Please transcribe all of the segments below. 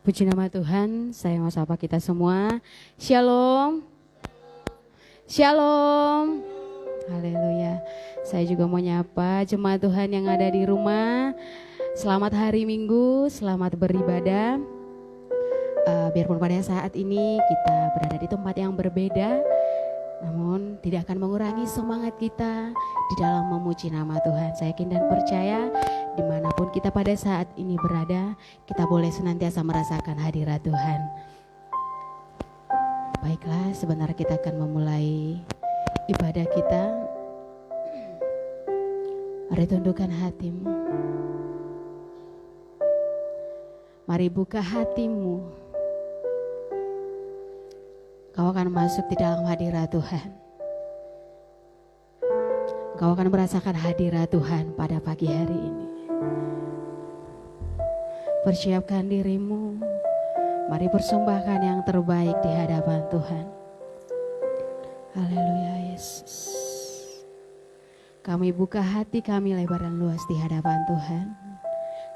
Puji nama Tuhan, saya mau sapa kita semua. Shalom. Shalom. Haleluya. Saya juga mau nyapa jemaat Tuhan yang ada di rumah. Selamat hari Minggu, selamat beribadah. Biarpun pada saat ini kita berada di tempat yang berbeda, namun tidak akan mengurangi semangat kita di dalam memuji nama Tuhan. Saya yakin dan percaya dimanapun kita pada saat ini berada, kita boleh senantiasa merasakan hadirat Tuhan. Baiklah, sebentar kita akan memulai ibadah kita. Mari tundukkan hatimu. Mari buka hatimu. Kau akan masuk di dalam hadirat Tuhan. Kau akan merasakan hadirat Tuhan pada pagi hari ini. Persiapkan dirimu. Mari persembahkan yang terbaik di hadapan Tuhan. Haleluya Yesus. Kami buka hati kami lebar dan luas di hadapan Tuhan.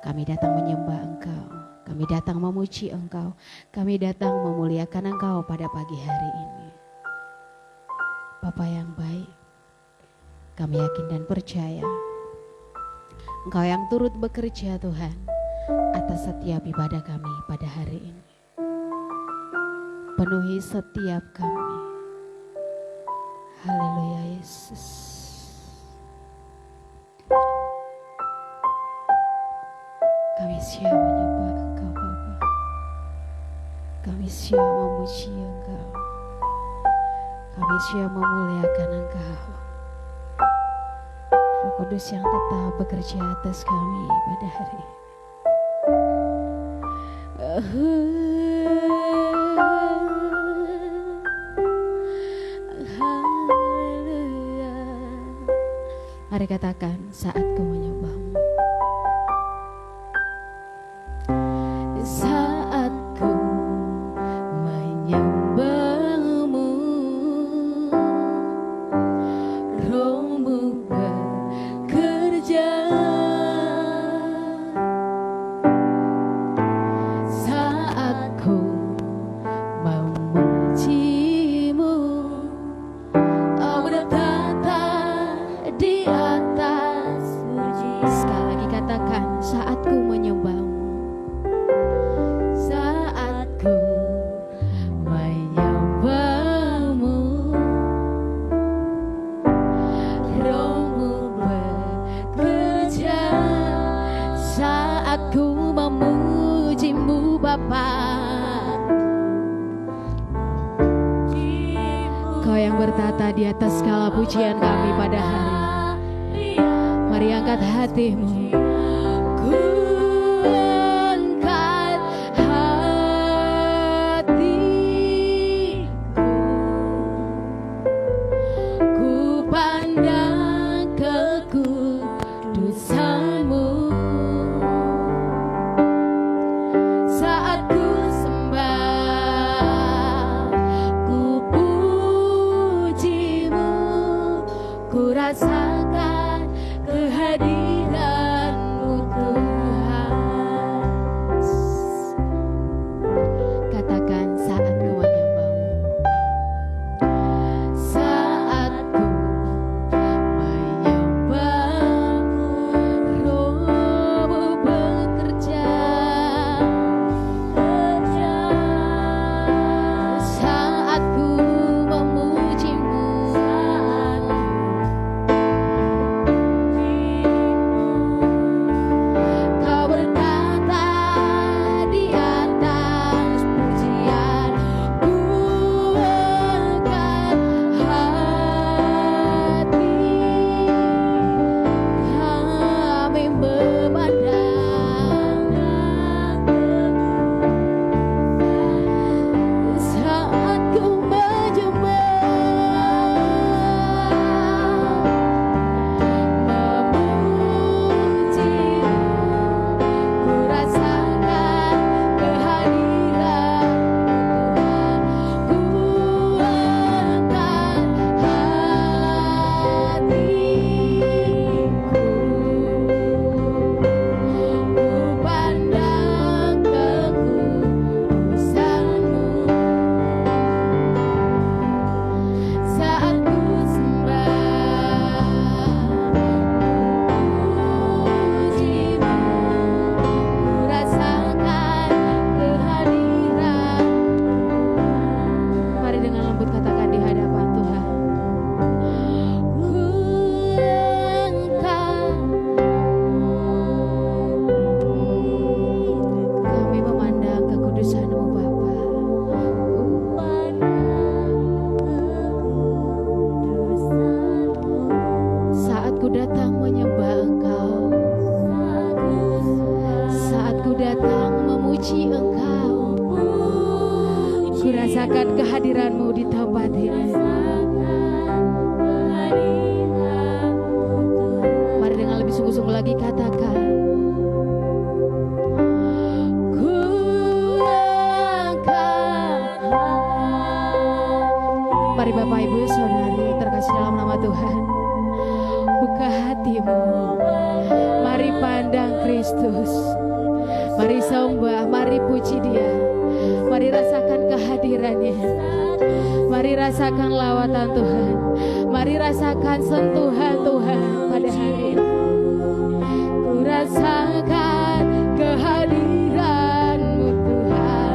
Kami datang menyembah Engkau. Kami datang memuji Engkau. Kami datang memuliakan Engkau pada pagi hari ini. Bapa yang baik, kami yakin dan percaya Engkau yang turut bekerja Tuhan atas setiap ibadah kami pada hari ini. Penuhi setiap kami. Haleluya Yesus. Kami siap menyembah Engkau Bapa. Kami siap memuji Engkau. Kami siap memuliakan Engkau. Roh Kudus yang tetap bekerja atas kami pada hari ini. Mari katakan, saatku menyembahmu. Saatku menyembahmu, Rohmu bekerja. Saatku memujimu, oh bertata di atas puji. Sekali lagi katakan, saatku menyembahmu. Saatku menyembahmu, Rohmu bekerja. Saatku memujimu Bapa. Kau yang bertata di atas segala pujian kami pada hari ini. Mari angkat hatimu. Ku angkat hatiku, ku pandang kekudusanmu. Saat ku sembah, ku pujimu, ku rasakan kehadiran puji Engkau. Ku rasakan kehadiran-Mu di tempat ini. Mari dengan lebih sungguh-sungguh lagi katakan. Mari Bapak Ibu Saudari terkasih dalam nama Tuhan, buka hatimu, mari pandang Kristus, mari sembah, mari puji Dia, mari rasakan kehadirannya, mari rasakan lawatan Tuhan, mari rasakan sentuhan Tuhan pada hari ini. Ku rasakan kehadiran-Mu Tuhan.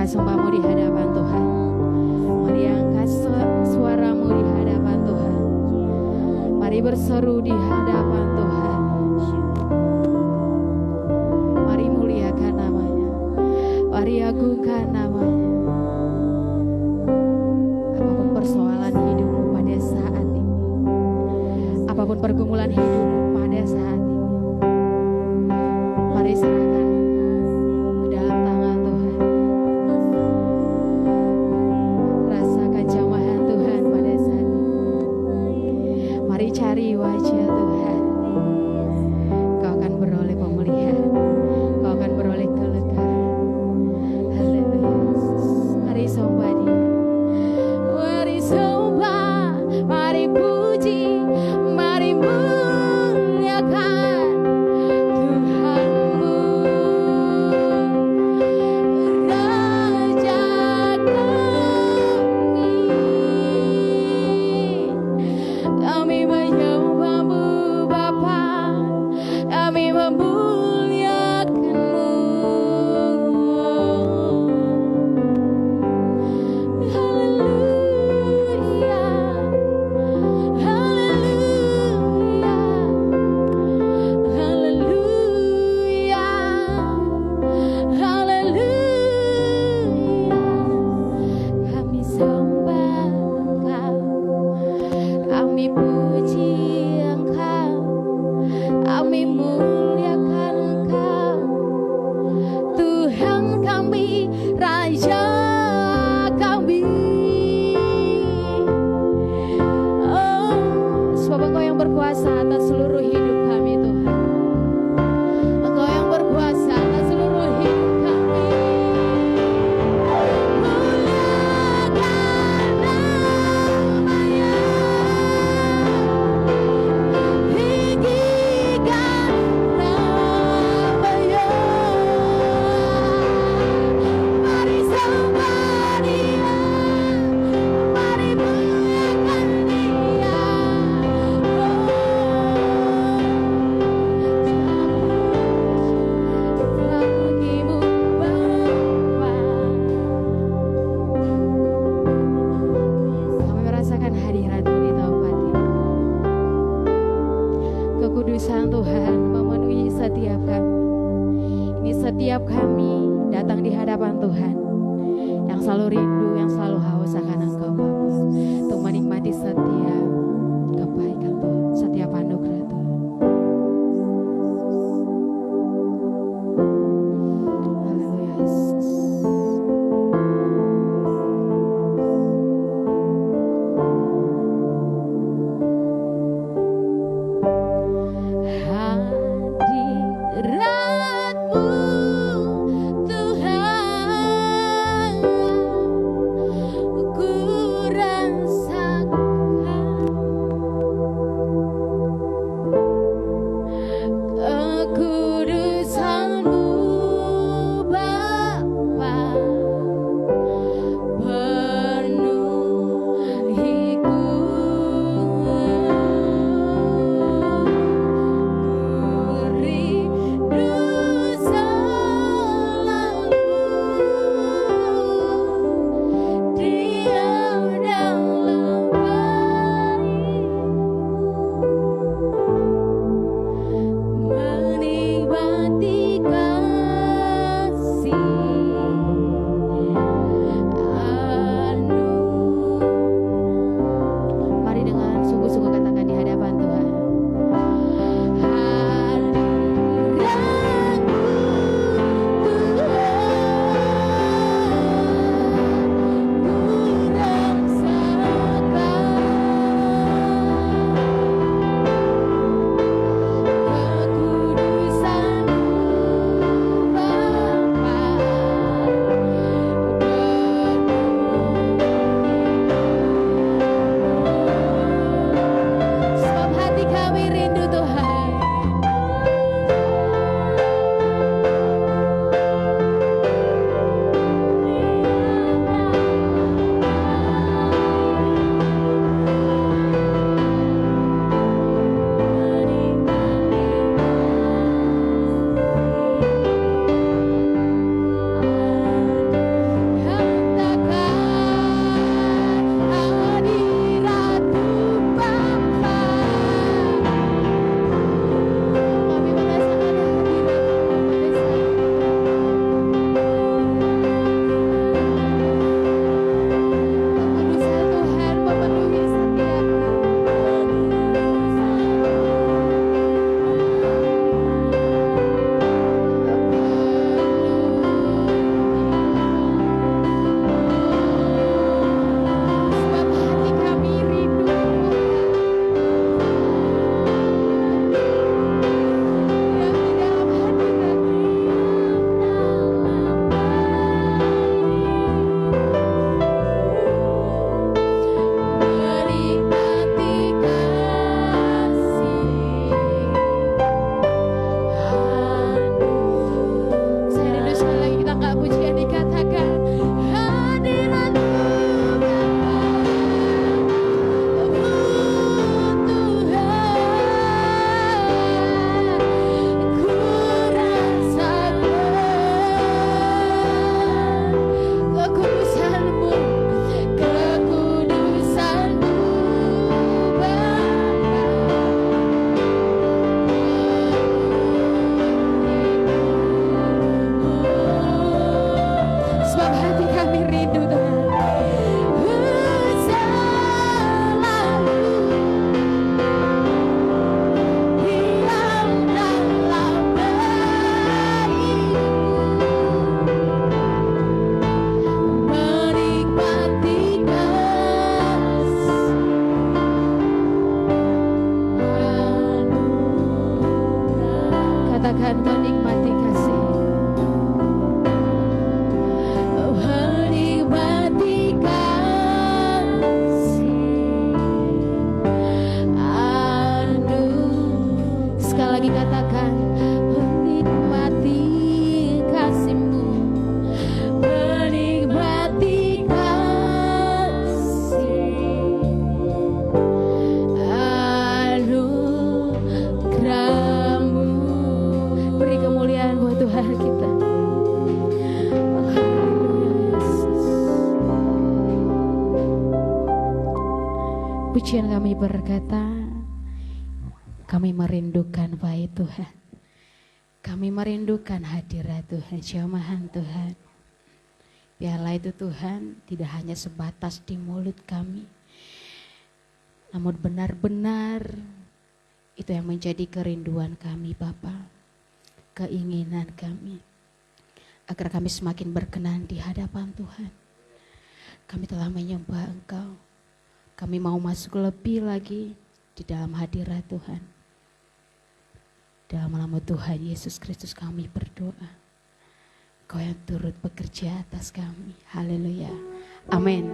Sumpahmu di hadapan Tuhan. Mari angkat suaramu di hadapan Tuhan. Mari berseru di hadapan Tuhan. Mari muliakan namanya. Mari agungkan namanya. Apapun persoalan hidupmu pada saat ini, apapun pergumulan hidupmu pada saat ini, mari serahkan ke dalam tangan Tuhan. Rasakan jamahan Tuhan pada saat ini. Mari cari wajah Tuhan. Kau akan beroleh pemulihan, kau akan beroleh kelegaan. Haleluya. Mari sembah Dia. Mari sembah, mari puji, mari muliakan Tuhanmu, Raja kami menyembah-Mu Bapa, kami memuliakan-Mu. Haleluya, haleluya, haleluya, haleluya. Kami sembah Engkau, kami puji Engkau. berkuasa atas seluruh hidup kami Tuhan. Engkau yang berkuasa atas seluruh hidup kami. Muliakan nama-Nya, tinggikan nama-Nya. Mari sembah Dia, mari muliakan Dia. Bagimu Bapa. Kami merasakan hadirat-Mu di tempat ini. Kekudusan Tuhan memenuhi setiap kami. Ini setiap kami datang di hadapan Tuhan yang selalu rindu, yang selalu haus akan Engkau Bapa, untuk menikmati setiap kebaikan Tuhan, setiap anugerah Tuhan. Haleluya Yesus. Hadirat-Mu Tuhan, ku katakan menikmati kasih. Menikmati kasih. Aduh, sekali lagi katakan menikmati kasih-Mu. Menikmati kasih. Anugerah-Mu. Beri kemuliaan buat Tuhan kita. Pujian kami berkata, kami merindukan baik Tuhan. Kami merindukan hadirat Tuhan, jamahan Tuhan. Biarlah itu Tuhan tidak hanya sebatas di mulut kami, namun benar-benar itu yang menjadi kerinduan kami Bapa, keinginan kami, agar kami semakin berkenan di hadapan Tuhan. Kami telah menyembah Engkau, kami mau masuk lebih lagi di dalam hadirat Tuhan. Dalam nama Tuhan Yesus Kristus kami berdoa. Kau yang turut bekerja atas kami. Haleluya. Amin.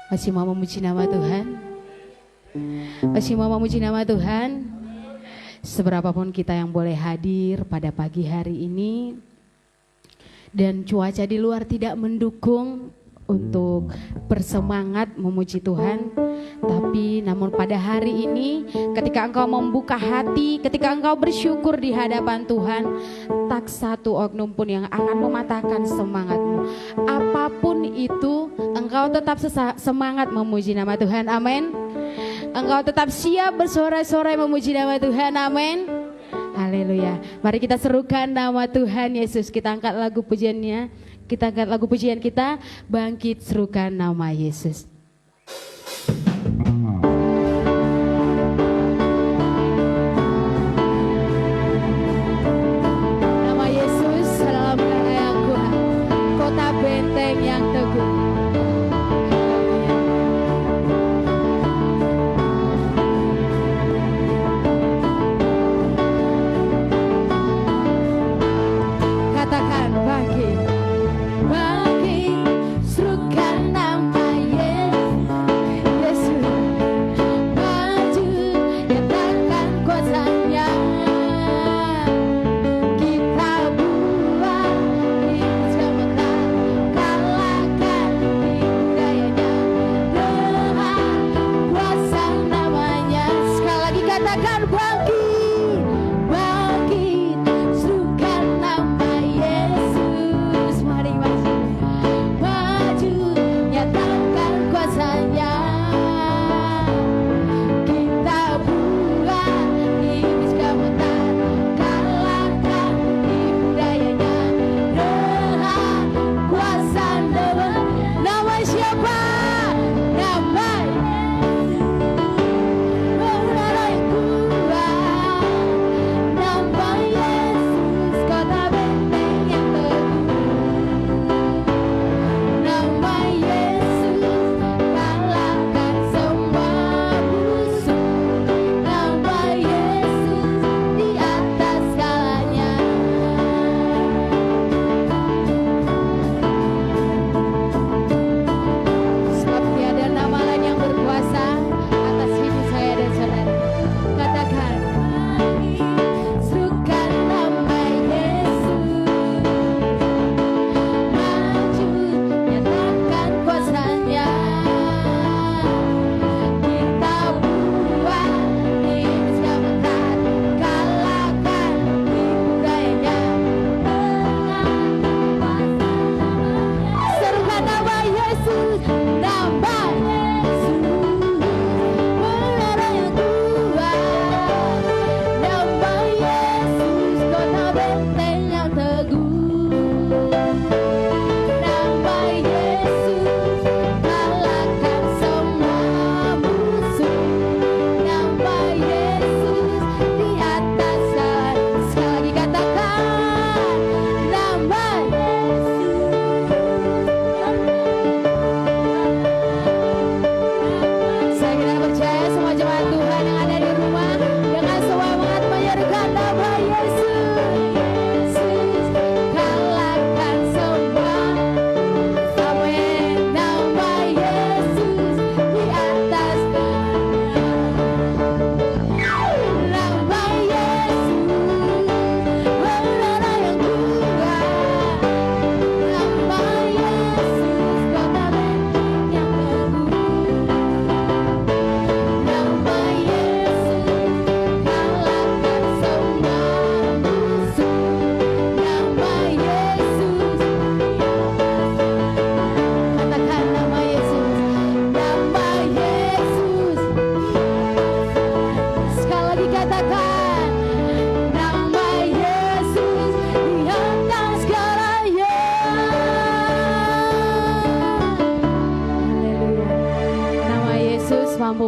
Masih mau memuji nama Tuhan? Masih mau memuji nama Tuhan? Seberapapun kita yang boleh hadir pada pagi hari ini, dan cuaca di luar tidak mendukung untuk bersemangat memuji Tuhan, tapi namun pada hari ini ketika engkau membuka hati, ketika engkau bersyukur di hadapan Tuhan, tak satu oknum pun yang akan mematahkan semangatmu. Apapun itu, engkau tetap semangat memuji nama Tuhan. Amin. Engkau tetap siap bersorak-sorai memuji nama Tuhan. Amin. Haleluya. Mari kita serukan nama Tuhan Yesus. Kita angkat lagu pujiannya. Kita angkat lagu pujian kita, bangkit serukan nama Yesus. Nama Yesus adalah menara yang kuat, kota benteng yang teguh. Katakan bangkit. Bangkit, serukan nama Yesus.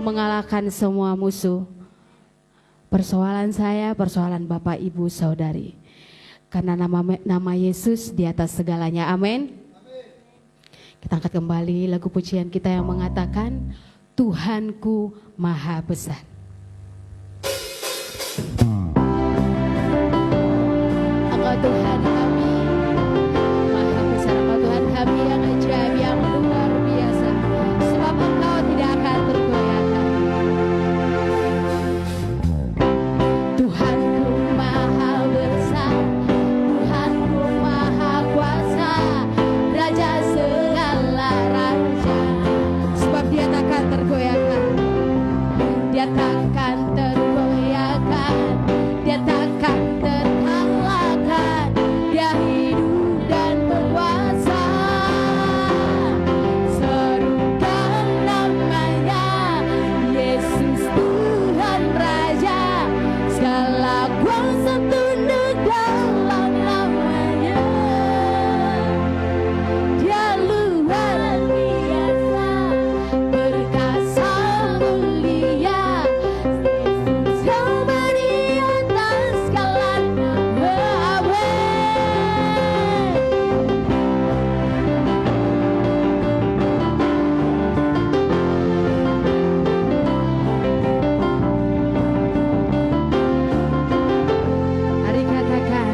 mengalahkan semua musuh. Persoalan saya, persoalan Bapak, Ibu, Saudari. Karena nama Yesus di atas segalanya. Amin. Kita angkat kembali lagu pujian kita yang mengatakan, Tuhanku Maha Besar. Engkau Tuhan kami Maha Besar, Engkau Tuhan kami yang ajaib, yang luar biasa. Sebab Engkau tidak akan tergoyahkan. Tuhanku Maha Besar, Tuhanku Maha Kuasa, Raja segala raja. Sebab Dia takkan tergoyahkan, Dia takkan tergoyahkan, Dia takkan terkalahkan. Dia hidup dan berkuasa. Serukan namanya, Yesus Tuhan Raja. Segala kuasa tunduk dalam namanya. Dia luar biasa, perkasa mulia. Yesus yang beri atas segala nama. Mari katakan,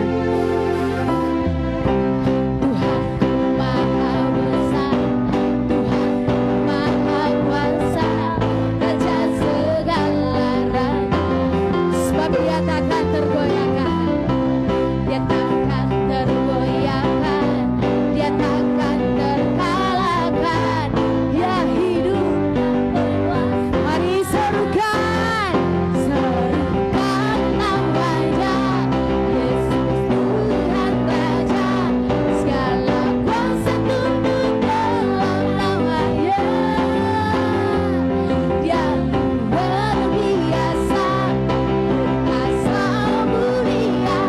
Tuhanku Maha Besar, Tuhanku Maha Kuasa, Raja segala raja. Sebab Dia takkan tergoyahkan, Dia takkan tergoyahkan, Dia takkan terkalahkan. Dia hidup dan berkuasa. Mari serukan, serukan namanya, Yesus Tuhan Raja. Segala kuasa tunduk dalam namanya. Dia luar biasa, perkasa mulia.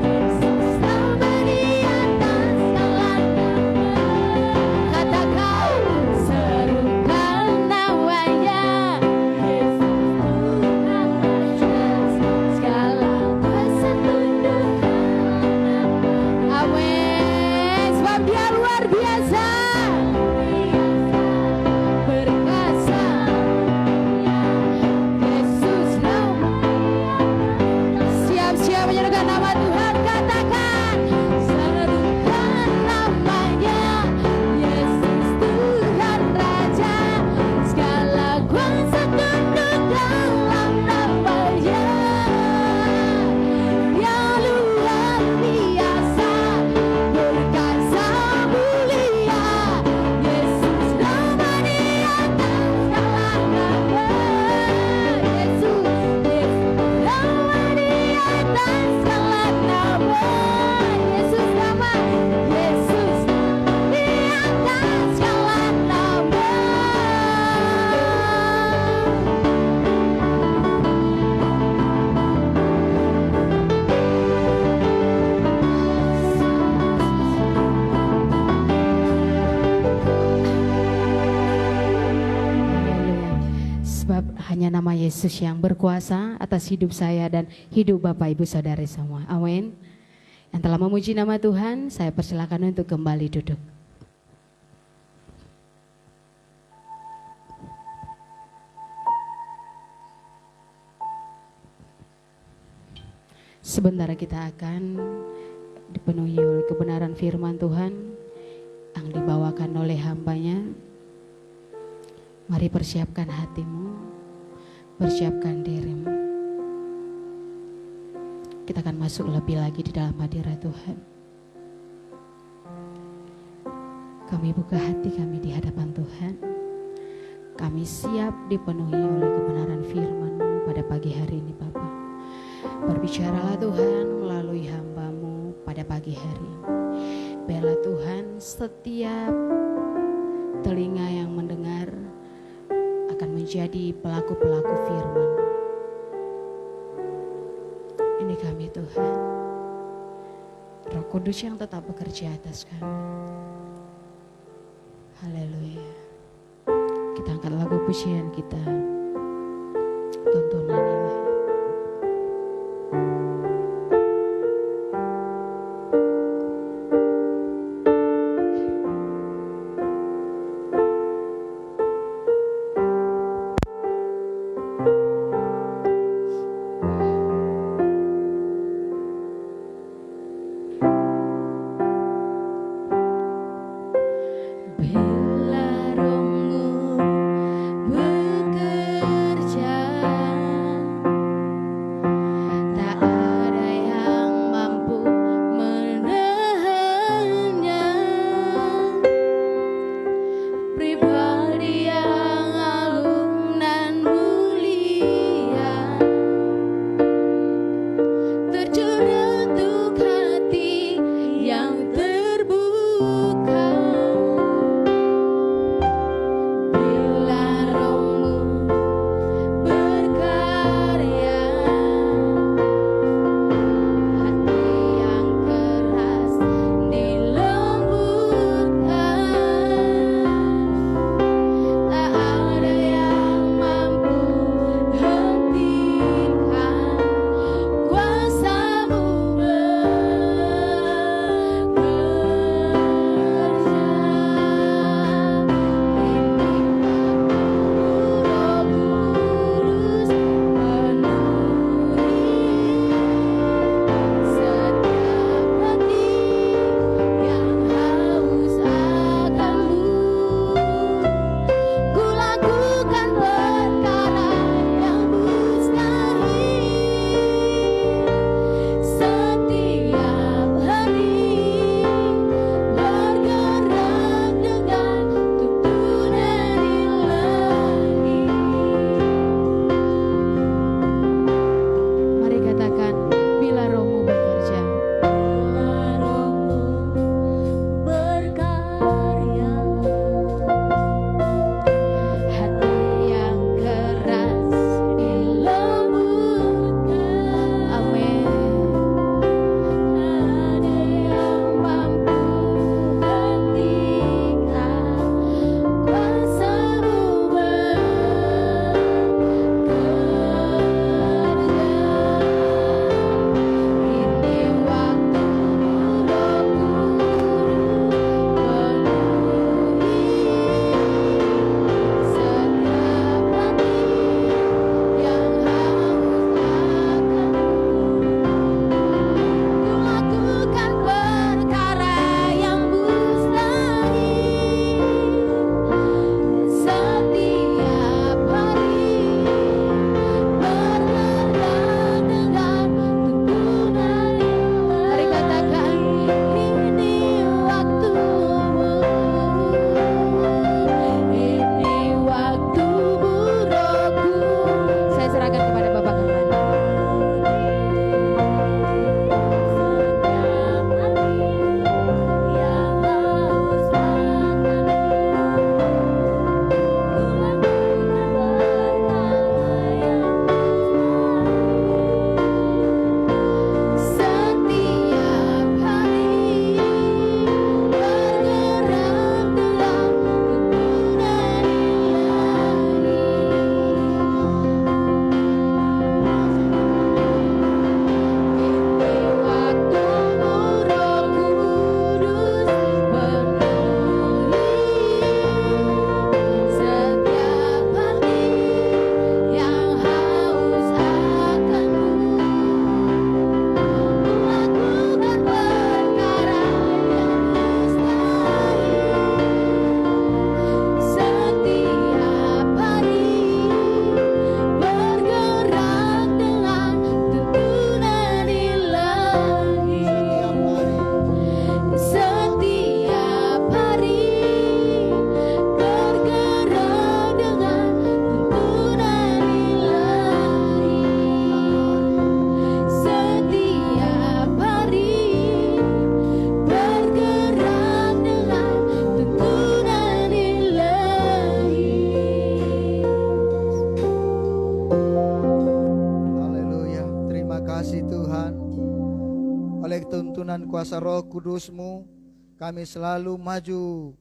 Yesus yang beri atas segala nama. Katakan, serukan namanya, Yesus Tuhan Raja. Segala kuasa tunduk dalam nama. Amin. Sebab Dia luar biasa, perkasa. Yesus siap-siap menyerahkan nama Tuhan. Katakan, serukan namanya, Yesus Tuhan Raja. Segala kuasa tunduk dalam namanya. Yang luar biasa, perkasa mulia. Yesus nama di atas segala nama. Yesus nama di atas segala nama. Yesus nama, Yesus di atas segala nama. Sebab hanya nama Yesus yang berkuasa atas hidup saya dan hidup Bapak Ibu Saudara semua. Amin. Yang telah memuji nama Tuhan, saya persilakan untuk kembali duduk. Sebentar kita akan dipenuhi oleh kebenaran firman Tuhan yang dibawakan oleh hambanya. Mari persiapkan hatimu, persiapkan dirimu. Kita akan masuk lebih lagi di dalam hadirat Tuhan. Kami buka hati kami di hadapan Tuhan. Kami siap dipenuhi oleh kebenaran firman-Mu pada pagi hari ini Bapa. Berbicaralah Tuhan melalui hamba-Mu pada pagi hari ini. Biarlah Tuhan setiap telinga yang mendengar akan menjadi pelaku-pelaku firman. Ini kami Tuhan, Roh Kudus yang tetap bekerja atas kami. Haleluya. Kita angkat lagu pujian kita. tuntunan kuasa Roh Kudus-Mu, kami selalu maju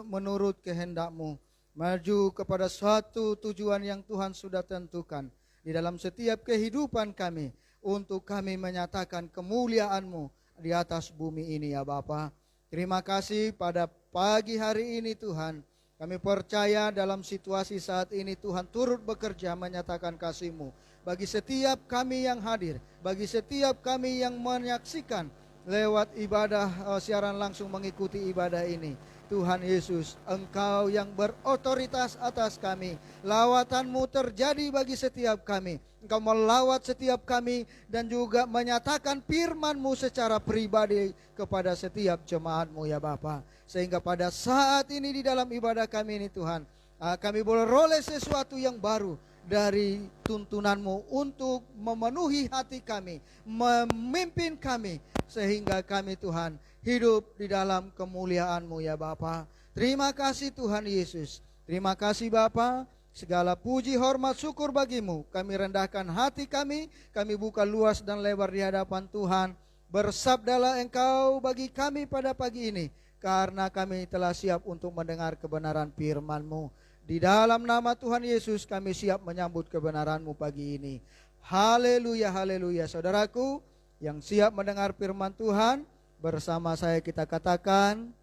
menurut kehendak-Mu, maju kepada suatu tujuan yang Tuhan sudah tentukan di dalam setiap kehidupan kami, untuk kami menyatakan kemuliaan-Mu di atas bumi ini ya Bapa. Terima kasih pada pagi hari ini Tuhan. Kami percaya dalam situasi saat ini Tuhan turut bekerja menyatakan kasih-Mu bagi setiap kami yang hadir, bagi setiap kami yang menyaksikan lewat ibadah siaran langsung mengikuti ibadah ini. Tuhan Yesus, Engkau yang berotoritas atas kami. Lawatan-Mu terjadi bagi setiap kami. Engkau melawat setiap kami dan juga menyatakan firman-Mu secara pribadi kepada setiap jemaat-Mu ya Bapa. Sehingga pada saat ini di dalam ibadah kami ini Tuhan, kami boleh roleh sesuatu yang baru dari tuntunan-Mu untuk memenuhi hati kami, memimpin kami, sehingga kami Tuhan hidup di dalam kemuliaan-Mu ya Bapa. Terima kasih Tuhan Yesus. Terima kasih Bapa. Segala puji, hormat, syukur bagi-Mu. Kami rendahkan hati kami buka luas dan lebar di hadapan Tuhan. Bersabdalah Engkau bagi kami pada pagi ini, karena kami telah siap untuk mendengar kebenaran firman-Mu. Di dalam nama Tuhan Yesus kami siap menyambut kebenaran-Mu pagi ini. Haleluya, haleluya. Saudaraku yang siap mendengar firman Tuhan, bersama saya kita katakan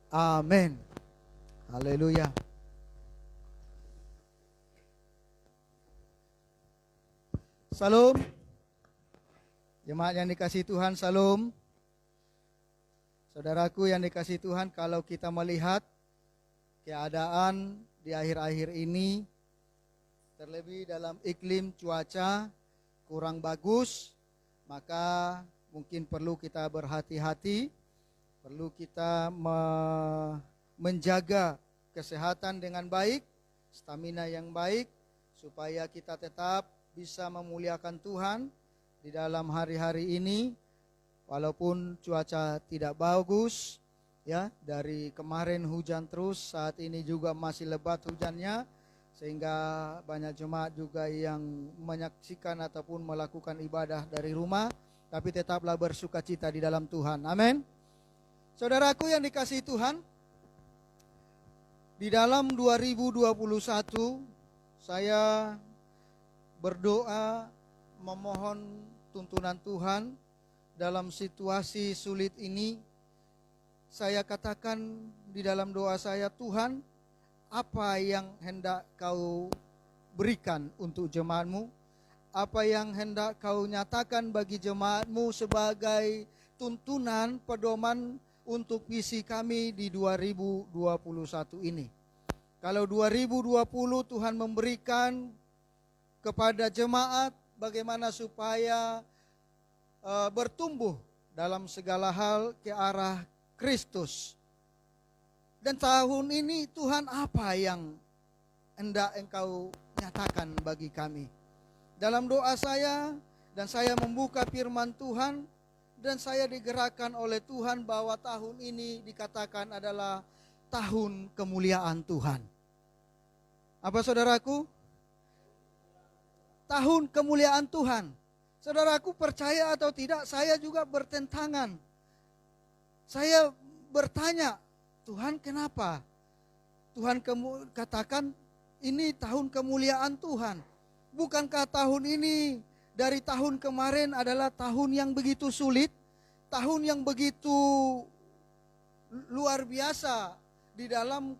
amin. Haleluya. Salam. Jemaat yang dikasihi Tuhan, salam. Saudaraku yang dikasihi Tuhan, kalau kita melihat keadaan di akhir-akhir ini, terlebih dalam iklim cuaca kurang bagus, maka mungkin perlu kita berhati-hati, perlu kita menjaga kesehatan dengan baik, stamina yang baik, supaya kita tetap bisa memuliakan Tuhan di dalam hari-hari ini. Walaupun cuaca tidak bagus, ya, dari kemarin hujan terus, saat ini juga masih lebat hujannya, sehingga banyak jemaat juga yang menyaksikan ataupun melakukan ibadah dari rumah, tapi tetaplah bersukacita di dalam Tuhan. Amin. Saudaraku yang dikasihi Tuhan, di dalam 2021 saya berdoa memohon tuntunan Tuhan dalam situasi sulit ini. Saya katakan di dalam doa saya, Tuhan, apa yang hendak Kau berikan untuk jemaat-Mu? Apa yang hendak Kau nyatakan bagi jemaat-Mu sebagai tuntunan pedoman untuk visi kami di 2021 ini? Kalau 2020 Tuhan memberikan kepada jemaat bagaimana supaya bertumbuh dalam segala hal ke arah Kristus. Dan tahun ini Tuhan, apa yang hendak Engkau nyatakan bagi kami? Dalam doa saya, dan saya membuka firman Tuhan, dan saya digerakkan oleh Tuhan bahwa tahun ini dikatakan adalah tahun kemuliaan Tuhan. Apa saudaraku? Tahun kemuliaan Tuhan. Saudaraku, percaya atau tidak, saya juga bertentangan. Saya bertanya, Tuhan kenapa? Tuhan katakan ini tahun kemuliaan Tuhan. Bukankah tahun ini dari tahun kemarin adalah tahun yang begitu sulit, tahun yang begitu luar biasa di dalam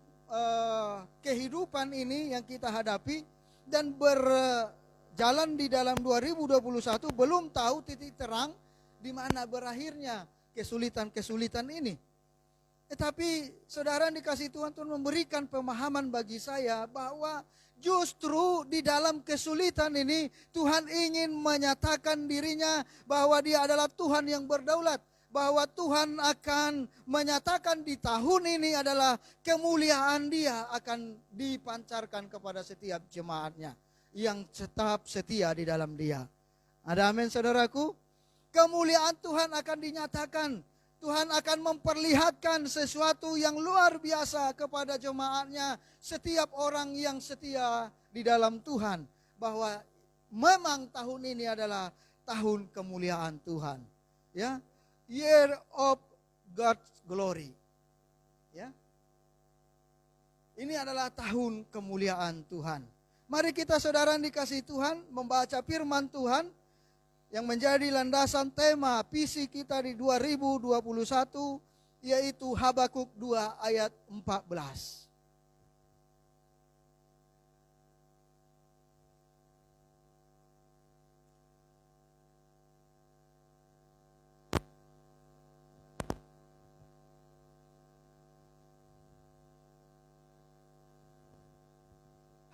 kehidupan ini yang kita hadapi, dan berjalan di dalam 2021 belum tahu titik terang di mana berakhirnya kesulitan-kesulitan ini. Tetapi saudara dikasih Tuhan, Tuhan memberikan pemahaman bagi saya bahwa justru di dalam kesulitan ini Tuhan ingin menyatakan dirinya bahwa Dia adalah Tuhan yang berdaulat. Bahwa Tuhan akan menyatakan di tahun ini adalah kemuliaan Dia akan dipancarkan kepada setiap jemaatnya yang tetap setia di dalam Dia. Ada amin saudaraku? Kemuliaan Tuhan akan dinyatakan. Tuhan akan memperlihatkan sesuatu yang luar biasa kepada jemaatnya, setiap orang yang setia di dalam Tuhan, bahwa memang tahun ini adalah tahun kemuliaan Tuhan. Ya, year of God's glory. Ya. Ini adalah tahun kemuliaan Tuhan. Mari kita saudara dikasihi Tuhan membaca firman Tuhan yang menjadi landasan tema visi kita di 2021, yaitu Habakuk 2 ayat 14.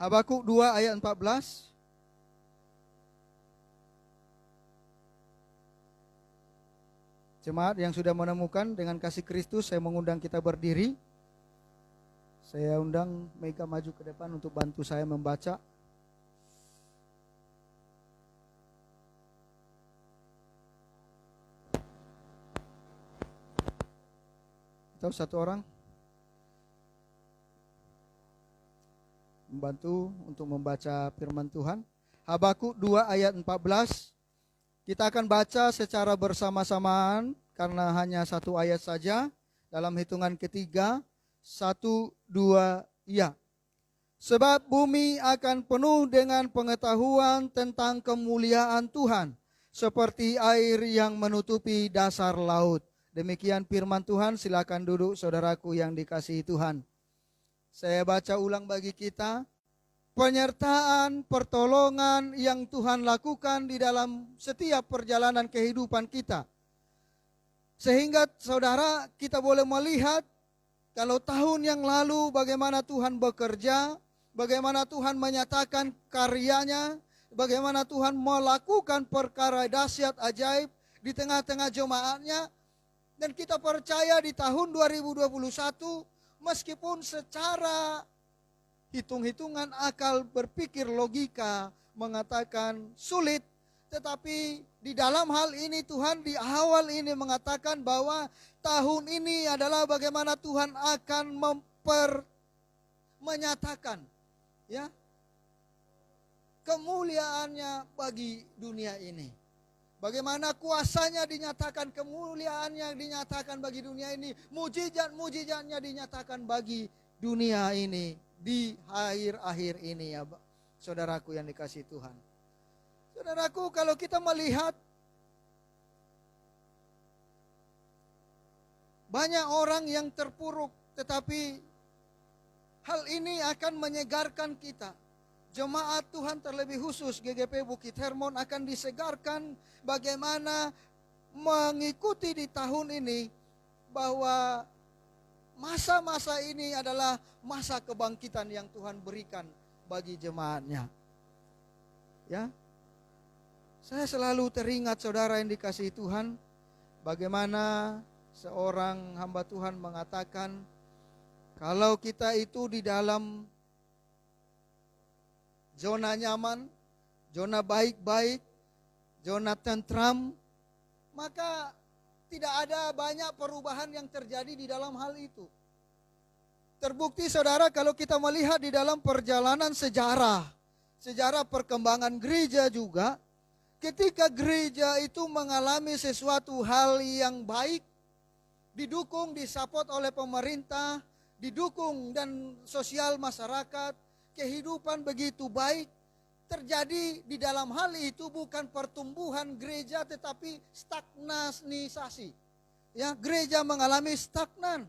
Habakuk 2 ayat 14. Jemaat yang sudah menemukan dengan kasih Kristus, saya mengundang kita berdiri. Saya undang Mega maju ke depan untuk bantu saya membaca. Atau satu orang membantu untuk membaca firman Tuhan. Habakuk 2 ayat 14. Kita akan baca secara bersama-samaan karena hanya satu ayat saja. Dalam hitungan ketiga, 1, 2, ya. Sebab bumi akan penuh dengan pengetahuan tentang kemuliaan Tuhan, seperti air yang menutupi dasar laut. Demikian firman Tuhan, silakan duduk saudaraku yang dikasihi Tuhan. Saya baca ulang bagi kita. Penyertaan, pertolongan yang Tuhan lakukan di dalam setiap perjalanan kehidupan kita. Sehingga saudara kita boleh melihat kalau tahun yang lalu bagaimana Tuhan bekerja, bagaimana Tuhan menyatakan karyanya, bagaimana Tuhan melakukan perkara dahsyat ajaib di tengah-tengah jemaatnya. Dan kita percaya di tahun 2021 meskipun secara hitung-hitungan akal berpikir logika mengatakan sulit, tetapi di dalam hal ini Tuhan di awal ini mengatakan bahwa tahun ini adalah bagaimana Tuhan akan menyatakan ya kemuliaannya bagi dunia ini. Bagaimana kuasanya dinyatakan, kemuliaannya dinyatakan bagi dunia ini, mujizat-mujizatnya dinyatakan bagi dunia ini di akhir-akhir ini ya saudaraku yang dikasihi Tuhan. Saudaraku, kalau kita melihat banyak orang yang terpuruk, tetapi hal ini akan menyegarkan kita. Jemaat Tuhan terlebih khusus GGP Bukit Hermon akan disegarkan bagaimana mengikuti di tahun ini bahwa masa-masa ini adalah masa kebangkitan yang Tuhan berikan bagi jemaatnya. Ya, saya selalu teringat saudara yang dikasihi Tuhan, bagaimana seorang hamba Tuhan mengatakan, kalau kita itu di dalam zona nyaman, zona baik-baik, zona tentram, maka tidak ada banyak perubahan yang terjadi di dalam hal itu. Terbukti saudara kalau kita melihat di dalam perjalanan sejarah perkembangan gereja juga, ketika gereja itu mengalami sesuatu hal yang baik, didukung, disupport oleh pemerintah, didukung dan sosial masyarakat, kehidupan begitu baik, terjadi di dalam hal itu bukan pertumbuhan gereja tetapi stagnisasi. Ya, gereja mengalami stagnan.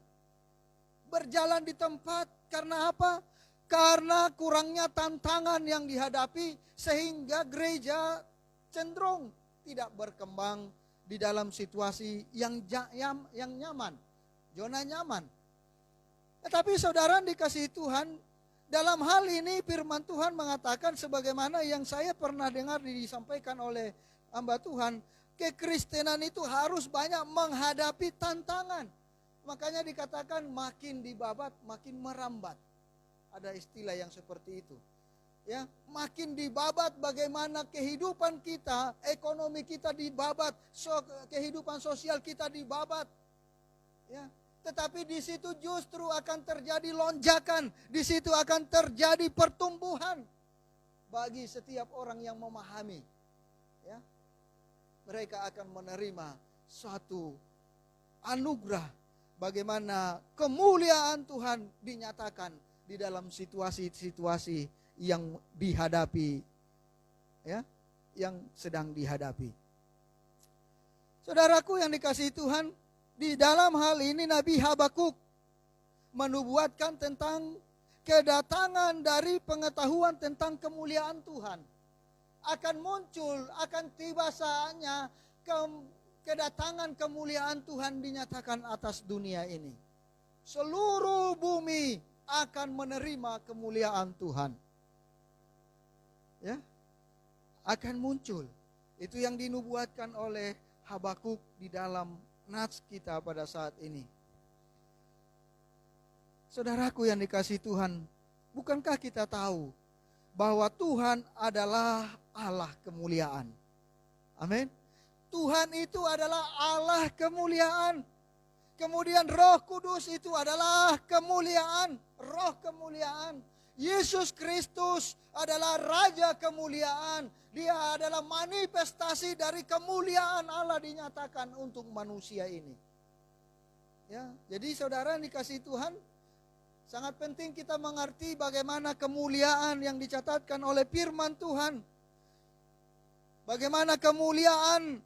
Berjalan di tempat karena apa? Karena kurangnya tantangan yang dihadapi sehingga gereja cenderung tidak berkembang di dalam situasi yang nyaman, zona nyaman. Tetapi saudara dikasihi Tuhan, dalam hal ini firman Tuhan mengatakan sebagaimana yang saya pernah dengar disampaikan oleh hamba Tuhan, kekristenan itu harus banyak menghadapi tantangan. Makanya dikatakan makin dibabat makin merambat. Ada istilah yang seperti itu. Ya, makin dibabat bagaimana kehidupan kita, ekonomi kita dibabat, kehidupan sosial kita dibabat. Ya, tetapi di situ justru akan terjadi lonjakan, di situ akan terjadi pertumbuhan bagi setiap orang yang memahami. Ya, mereka akan menerima suatu anugerah bagaimana kemuliaan Tuhan dinyatakan di dalam situasi-situasi yang dihadapi, ya, yang sedang dihadapi. Saudaraku yang dikasihi Tuhan, di dalam hal ini Nabi Habakuk menubuatkan tentang kedatangan dari pengetahuan tentang kemuliaan Tuhan. Akan muncul, akan tiba saatnya kedatangan kemuliaan Tuhan dinyatakan atas dunia ini. Seluruh bumi akan menerima kemuliaan Tuhan. Ya, akan muncul. Itu yang dinubuatkan oleh Habakuk di dalam nats kita pada saat ini. Saudaraku yang dikasihi Tuhan, bukankah kita tahu bahwa Tuhan adalah Allah kemuliaan? Amin. Tuhan itu adalah Allah kemuliaan. Kemudian Roh Kudus itu adalah kemuliaan, Roh kemuliaan. Yesus Kristus adalah Raja kemuliaan. Dia adalah manifestasi dari kemuliaan Allah dinyatakan untuk manusia ini. Ya, jadi saudara yang dikasihi Tuhan, sangat penting kita mengerti bagaimana kemuliaan yang dicatatkan oleh firman Tuhan. Bagaimana kemuliaan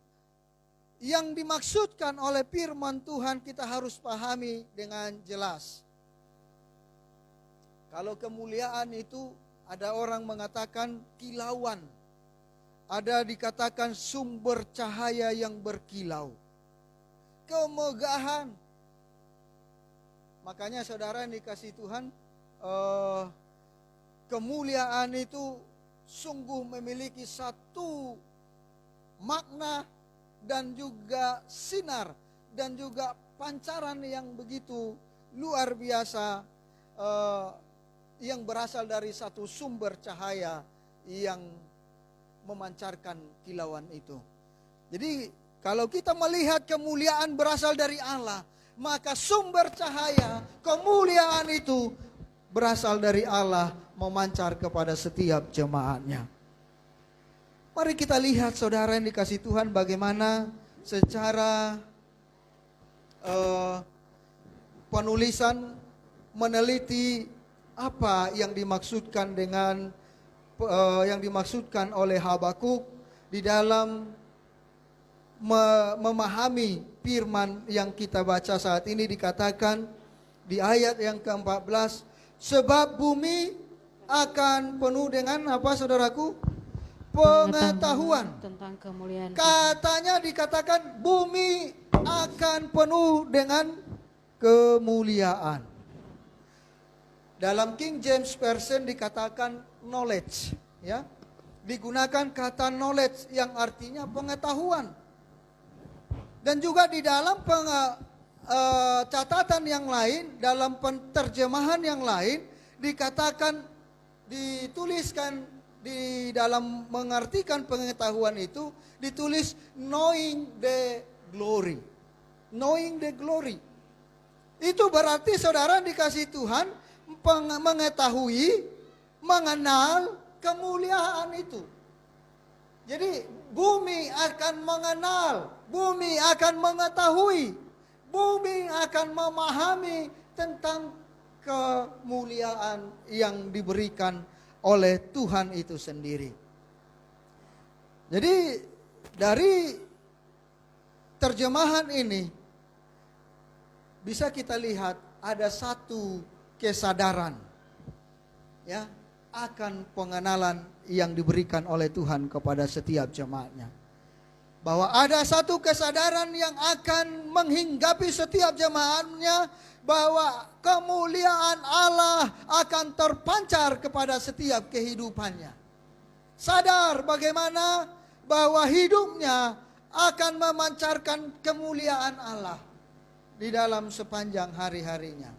yang dimaksudkan oleh firman Tuhan kita harus pahami dengan jelas. Kalau kemuliaan itu ada orang mengatakan kilauan. Ada dikatakan sumber cahaya yang berkilau. Kemegahan. Makanya saudara yang dikasihi Tuhan, kemuliaan itu sungguh memiliki satu makna dan juga sinar dan juga pancaran yang begitu luar biasa, yang berasal dari satu sumber cahaya yang memancarkan kilauan itu. Jadi kalau kita melihat kemuliaan berasal dari Allah, maka sumber cahaya kemuliaan itu berasal dari Allah memancar kepada setiap jemaatnya. Mari kita lihat saudara yang dikasihi Tuhan bagaimana secara penulisan meneliti apa yang dimaksudkan dengan yang dimaksudkan oleh Habakuk di dalam memahami firman yang kita baca saat ini. Dikatakan di ayat yang ke-14, sebab bumi akan penuh dengan apa saudaraku? Pengetahuan tentang kemuliaan. Katanya dikatakan bumi akan penuh dengan kemuliaan. Dalam King James Version dikatakan knowledge, ya. Digunakan kata knowledge yang artinya pengetahuan. Dan juga di dalam catatan yang lain, dalam terjemahan yang lain dikatakan, dituliskan di dalam mengartikan pengetahuan itu ditulis knowing the glory. Knowing the glory. Itu berarti saudara dikasihi Tuhan mengetahui, mengenal kemuliaan itu. Jadi bumi akan mengenal, bumi akan mengetahui, bumi akan memahami tentang kemuliaan yang diberikan oleh Tuhan itu sendiri. Jadi dari terjemahan ini bisa kita lihat ada satu kesadaran, ya, akan pengenalan yang diberikan oleh Tuhan kepada setiap jemaatnya. Bahwa ada satu kesadaran yang akan menghinggapi setiap jemaatnya, bahwa kemuliaan Allah akan terpancar kepada setiap kehidupannya. Sadar bagaimana bahwa hidupnya akan memancarkan kemuliaan Allah di dalam sepanjang hari-harinya.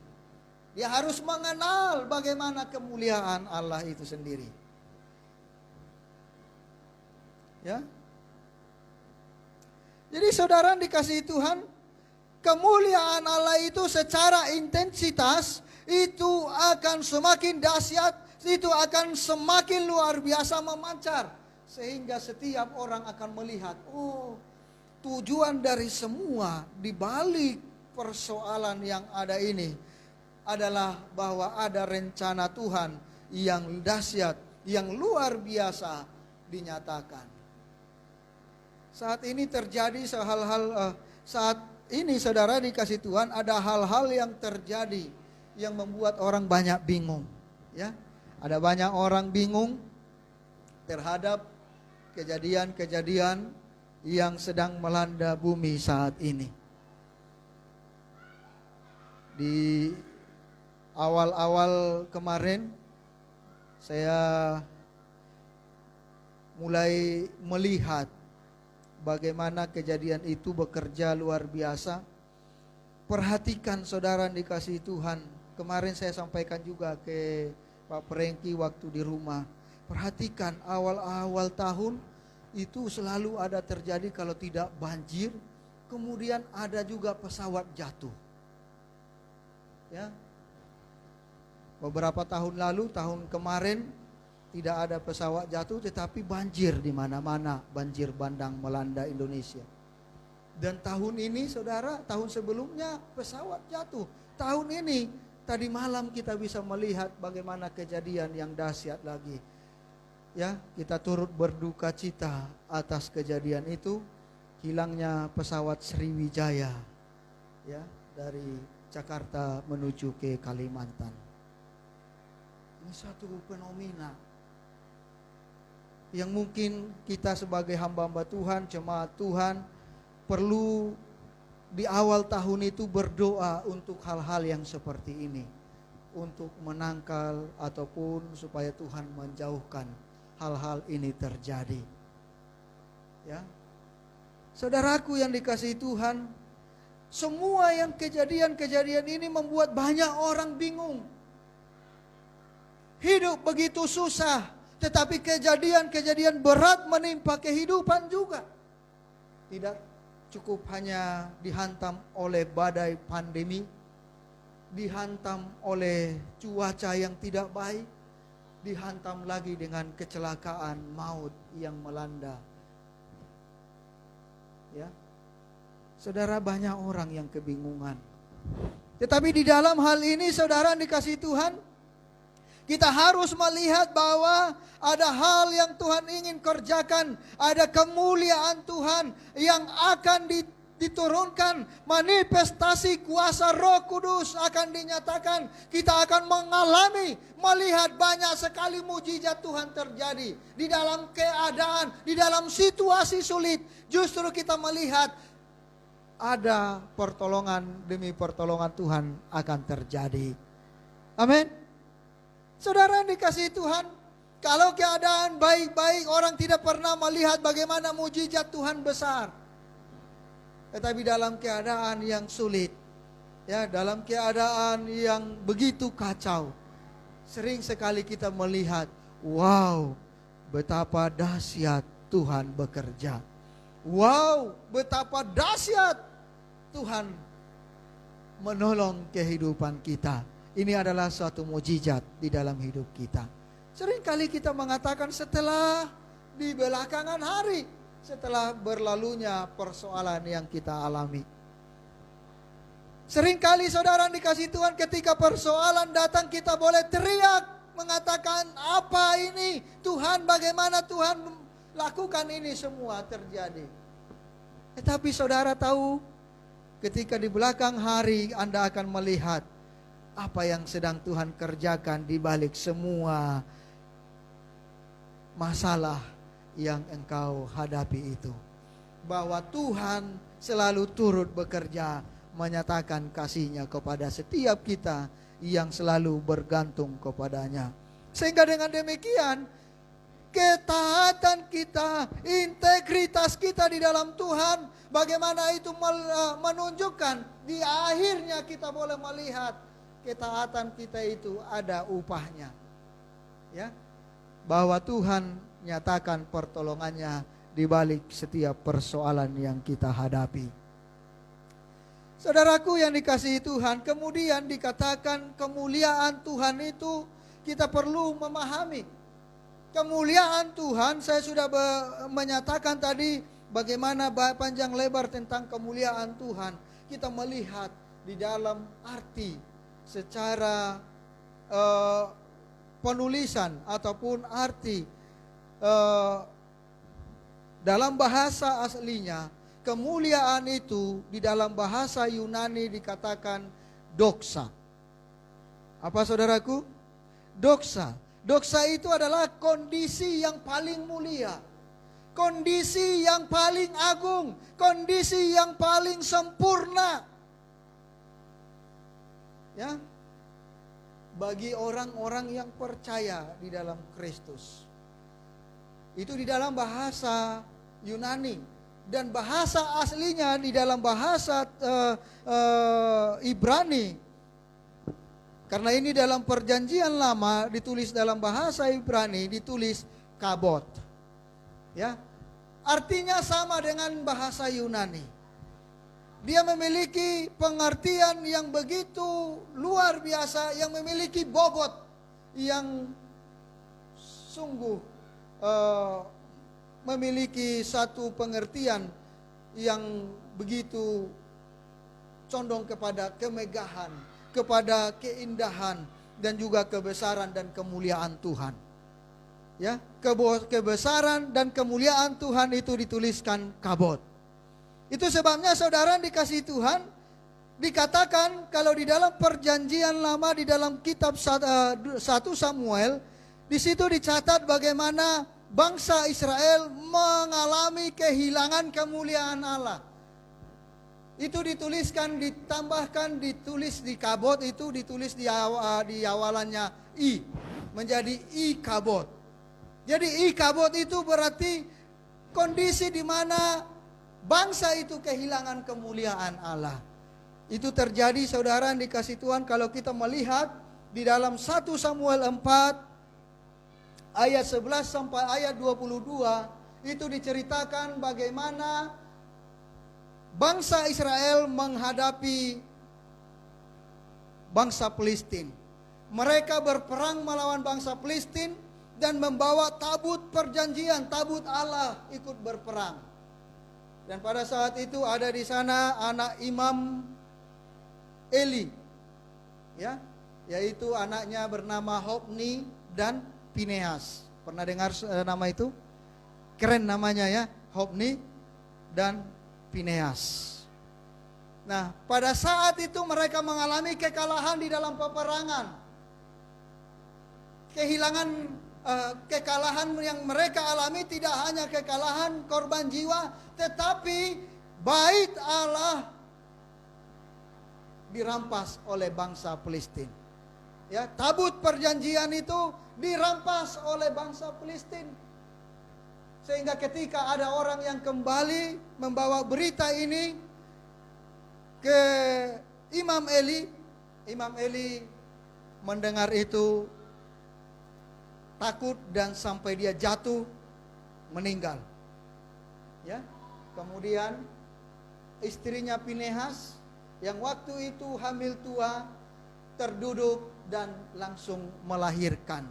Dia harus mengenal bagaimana kemuliaan Allah itu sendiri. Ya. Jadi saudara dikasihi Tuhan, kemuliaan Allah itu secara intensitas itu akan semakin dahsyat, itu akan semakin luar biasa memancar. Sehingga setiap orang akan melihat, oh, tujuan dari semua dibalik persoalan yang ada ini adalah bahwa ada rencana Tuhan yang dahsyat, yang luar biasa dinyatakan. Saat ini terjadi hal-hal, saat ini saudara dikasih Tuhan, ada hal-hal yang terjadi yang membuat orang banyak bingung. Ya, ada banyak orang bingung terhadap kejadian-kejadian yang sedang melanda bumi saat ini. Di awal-awal kemarin saya mulai melihat bagaimana kejadian itu bekerja luar biasa. Perhatikan saudara dikasih Tuhan. Kemarin saya sampaikan juga ke Pak Prengki waktu di rumah. Perhatikan awal-awal tahun itu selalu ada terjadi kalau tidak banjir. Kemudian ada juga pesawat jatuh. Ya. Beberapa tahun lalu, tahun kemarin tidak ada pesawat jatuh, tetapi banjir di mana-mana, banjir bandang melanda Indonesia. Dan tahun ini saudara, tahun sebelumnya pesawat jatuh. Tahun ini, tadi malam kita bisa melihat bagaimana kejadian yang dahsyat lagi. Ya, kita turut berduka cita atas kejadian itu, hilangnya pesawat Sriwijaya, ya, dari Jakarta menuju ke Kalimantan. Ini satu fenomena yang mungkin kita sebagai hamba-hamba Tuhan, jemaat Tuhan, perlu di awal tahun itu berdoa untuk hal-hal yang seperti ini, untuk menangkal ataupun supaya Tuhan menjauhkan hal-hal ini terjadi. Ya, saudaraku yang dikasihi Tuhan, semua yang kejadian-kejadian ini membuat banyak orang bingung. Hidup begitu susah, tetapi kejadian-kejadian berat menimpa kehidupan juga. Tidak cukup hanya dihantam oleh badai pandemi, dihantam oleh cuaca yang tidak baik, dihantam lagi dengan kecelakaan maut yang melanda. Ya. Saudara, banyak orang yang kebingungan. Tetapi di dalam hal ini saudara dikasih Tuhan, kita harus melihat bahwa ada hal yang Tuhan ingin kerjakan. Ada kemuliaan Tuhan yang akan diturunkan. Manifestasi kuasa Roh Kudus akan dinyatakan. Kita akan mengalami, melihat banyak sekali mujizat Tuhan terjadi. Di dalam keadaan, di dalam situasi sulit, justru kita melihat ada pertolongan demi pertolongan Tuhan akan terjadi. Amin. Saudara yang dikasihi Tuhan, kalau keadaan baik-baik, orang tidak pernah melihat bagaimana mujizat Tuhan besar. Tetapi dalam keadaan yang sulit, ya, dalam keadaan yang begitu kacau, sering sekali kita melihat, wow, betapa dahsyat Tuhan bekerja. Wow, betapa dahsyat Tuhan menolong kehidupan kita. Ini adalah suatu mujizat di dalam hidup kita. Seringkali kita mengatakan setelah di belakangan hari, setelah berlalunya persoalan yang kita alami. Seringkali saudara dikasih Tuhan, ketika persoalan datang kita boleh teriak, mengatakan apa ini Tuhan, bagaimana Tuhan lakukan ini semua terjadi. Tetapi saudara tahu, ketika di belakang hari Anda akan melihat apa yang sedang Tuhan kerjakan di balik semua masalah yang engkau hadapi itu. Bahwa Tuhan selalu turut bekerja menyatakan kasih-Nya kepada setiap kita yang selalu bergantung kepadanya. Sehingga dengan demikian, ketaatan kita, integritas kita di dalam Tuhan, bagaimana itu menunjukkan di akhirnya kita boleh melihat ketaatan kita itu ada upahnya. Ya, bahwa Tuhan nyatakan pertolongannya di balik setiap persoalan yang kita hadapi. Saudaraku yang dikasihi Tuhan, kemudian dikatakan kemuliaan Tuhan itu kita perlu memahami. Kemuliaan Tuhan, saya sudah menyatakan tadi bagaimana panjang lebar tentang kemuliaan Tuhan. kita melihat di dalam arti secara penulisan ataupun arti dalam bahasa aslinya, kemuliaan itu di dalam bahasa Yunani dikatakan doxa. Apa saudaraku? Doxa. Doxa itu adalah kondisi yang paling mulia, kondisi yang paling agung, kondisi yang paling sempurna. Ya, bagi orang-orang yang percaya di dalam Kristus. Itu di dalam bahasa Yunani, dan bahasa aslinya di dalam bahasa Ibrani. Karena ini dalam perjanjian lama ditulis dalam bahasa Ibrani, ditulis kabot. Ya, artinya sama dengan bahasa Yunani. Dia memiliki pengertian yang begitu luar biasa, yang memiliki bobot yang sungguh memiliki satu pengertian yang begitu condong kepada kemegahan, kepada keindahan, dan juga kebesaran dan kemuliaan Tuhan. Ya, kebesaran dan kemuliaan Tuhan itu dituliskan kabot. Itu sebabnya saudara dikasihi Tuhan, dikatakan kalau di dalam perjanjian lama di dalam kitab 1 Samuel, di situ dicatat bagaimana bangsa Israel mengalami kehilangan kemuliaan Allah. Itu dituliskan, ditambahkan, ditulis di kabot, itu ditulis di awalannya I, menjadi I kabot. Jadi I kabot itu berarti kondisi di mana bangsa itu kehilangan kemuliaan Allah. Itu terjadi saudara yang dikasih Tuhan kalau kita melihat di dalam 1 Samuel 4 ayat 11 sampai ayat 22, itu diceritakan bagaimana bangsa Israel menghadapi bangsa Filistin. Mereka berperang melawan bangsa Filistin dan membawa tabut perjanjian, tabut Allah ikut berperang. Dan pada saat itu ada di sana anak Imam Eli, ya, yaitu anaknya bernama Hofni dan Pinehas. Pernah dengar nama itu? Keren namanya ya, Hofni dan Pinehas. Nah, pada saat itu mereka mengalami kekalahan di dalam peperangan. Kekalahan yang mereka alami tidak hanya kekalahan korban jiwa, tetapi bait Allah dirampas oleh bangsa Filistin. Ya, tabut perjanjian itu dirampas oleh bangsa Filistin. Sehingga ketika ada orang yang kembali membawa berita ini ke Imam Eli, Imam Eli mendengar itu takut dan sampai dia jatuh meninggal. Ya. Kemudian istrinya Pinehas yang waktu itu hamil tua terduduk dan langsung melahirkan.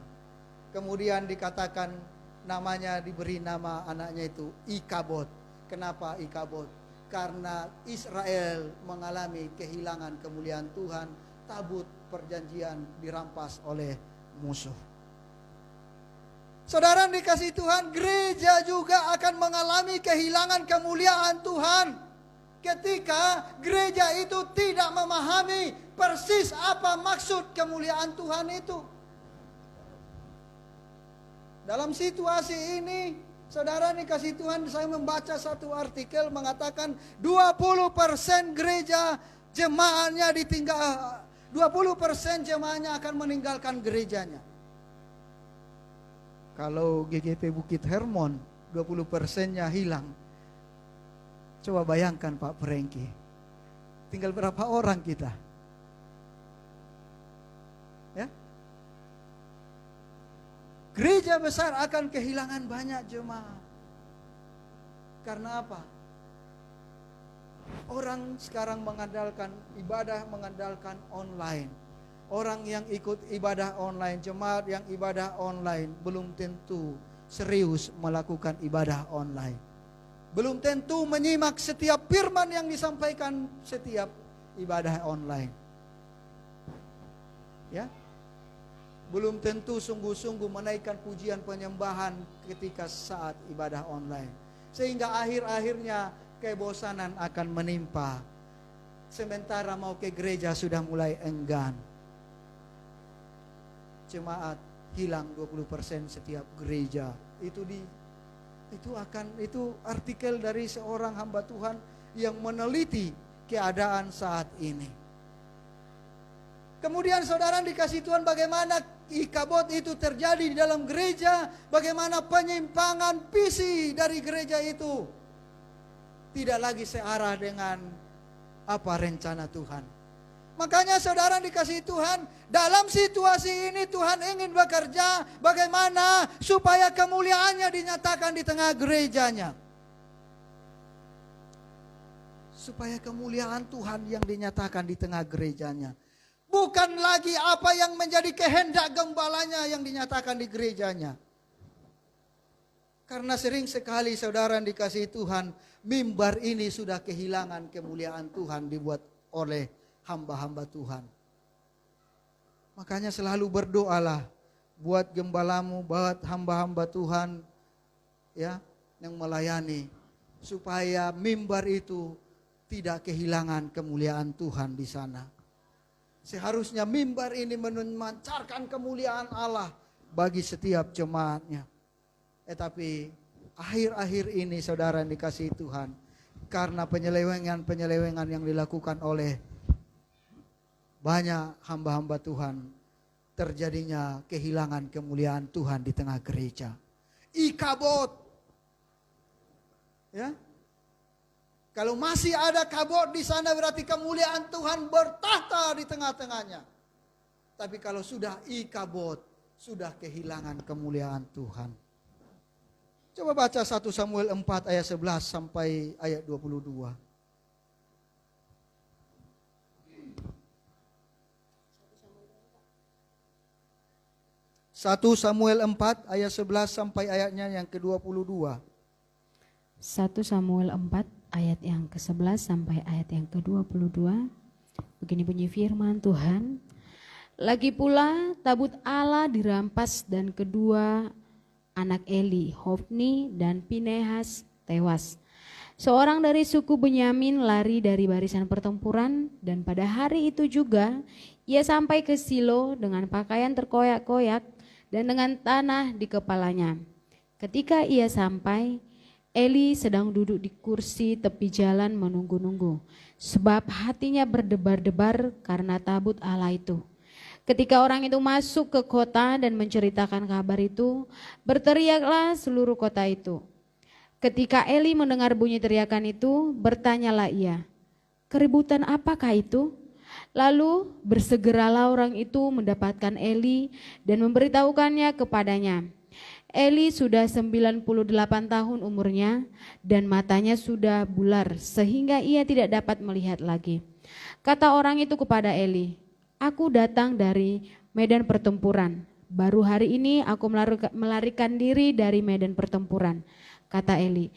Kemudian dikatakan namanya, diberi nama anaknya itu Ikabod. Kenapa Ikabod? Karena Israel mengalami kehilangan kemuliaan Tuhan, tabut perjanjian dirampas oleh musuh. Saudara dikasih Tuhan, gereja juga akan mengalami kehilangan kemuliaan Tuhan ketika gereja itu tidak memahami persis apa maksud kemuliaan Tuhan itu. Dalam situasi ini, saudara dikasih Tuhan, saya membaca satu artikel mengatakan 20% gereja jemaahnya ditinggal, 20% jemaahnya akan meninggalkan gerejanya. Kalau GGP Bukit Hermon 20%-nya hilang. Coba bayangkan Pak Prengki, tinggal berapa orang kita? Ya? Gereja besar akan kehilangan banyak jemaah. Karena apa? Orang sekarang mengandalkan ibadah, mengandalkan online. Orang yang ikut ibadah online, jemaat yang ibadah online belum tentu serius melakukan ibadah online. belum tentu menyimak setiap firman yang disampaikan setiap ibadah online. Ya. Belum tentu sungguh-sungguh menaikkan pujian penyembahan ketika saat ibadah online. Sehingga akhir-akhirnya kebosanan akan menimpa. Sementara mau ke gereja sudah mulai enggan. Jemaat hilang 20% setiap gereja. Itu artikel dari seorang hamba Tuhan yang meneliti keadaan saat ini. Kemudian saudara dikasih Tuhan, bagaimana ikabod itu terjadi di dalam gereja, bagaimana penyimpangan visi dari gereja itu tidak lagi searah dengan apa rencana Tuhan. Makanya saudara dikasih Tuhan, dalam situasi ini Tuhan ingin bekerja bagaimana supaya kemuliaannya dinyatakan di tengah gerejanya. Supaya kemuliaan Tuhan yang dinyatakan di tengah gerejanya. Bukan lagi apa yang menjadi kehendak gembalanya yang dinyatakan di gerejanya. Karena sering sekali saudara dikasih Tuhan, mimbar ini sudah kehilangan kemuliaan Tuhan dibuat oleh hamba-hamba Tuhan. Makanya selalu berdoalah buat gembalamu, buat hamba-hamba Tuhan ya yang melayani, supaya mimbar itu tidak kehilangan kemuliaan Tuhan di sana. Seharusnya mimbar ini memancarkan kemuliaan Allah bagi setiap jemaatnya. Tapi akhir-akhir ini saudara yang dikasihi Tuhan, karena penyelewengan yang dilakukan oleh banyak hamba-hamba Tuhan, terjadinya kehilangan kemuliaan Tuhan di tengah gereja. Ikabod. Ya. Kalau masih ada kabod di sana berarti kemuliaan Tuhan bertahta di tengah-tengahnya. Tapi kalau sudah ikabod, sudah kehilangan kemuliaan Tuhan. Coba baca 1 Samuel 4 ayat 11 sampai ayat 22. 1 Samuel 4 ayat 11 sampai ayatnya yang ke-22. 1 Samuel 4 ayat yang ke-11 sampai ayat yang ke-22. Begini bunyi firman Tuhan. Lagi pula tabut Allah dirampas dan kedua anak Eli, Hofni dan Pinehas tewas. Seorang dari suku Benyamin lari dari barisan pertempuran dan pada hari itu juga ia sampai ke Silo dengan pakaian terkoyak-koyak dan dengan tanah di kepalanya. Ketika ia sampai, Eli sedang duduk di kursi tepi jalan menunggu-nunggu, sebab hatinya berdebar-debar karena tabut Allah itu. Ketika orang itu masuk ke kota dan menceritakan kabar itu, berteriaklah seluruh kota itu. Ketika Eli mendengar bunyi teriakan itu, bertanyalah ia, keributan apakah itu? Lalu bersegeralah orang itu mendapatkan Eli dan memberitahukannya kepadanya. Eli sudah 98 tahun umurnya dan matanya sudah bular sehingga ia tidak dapat melihat lagi. Kata orang itu kepada Eli, aku datang dari medan pertempuran. Baru hari ini aku melarikan diri dari medan pertempuran. Kata Eli,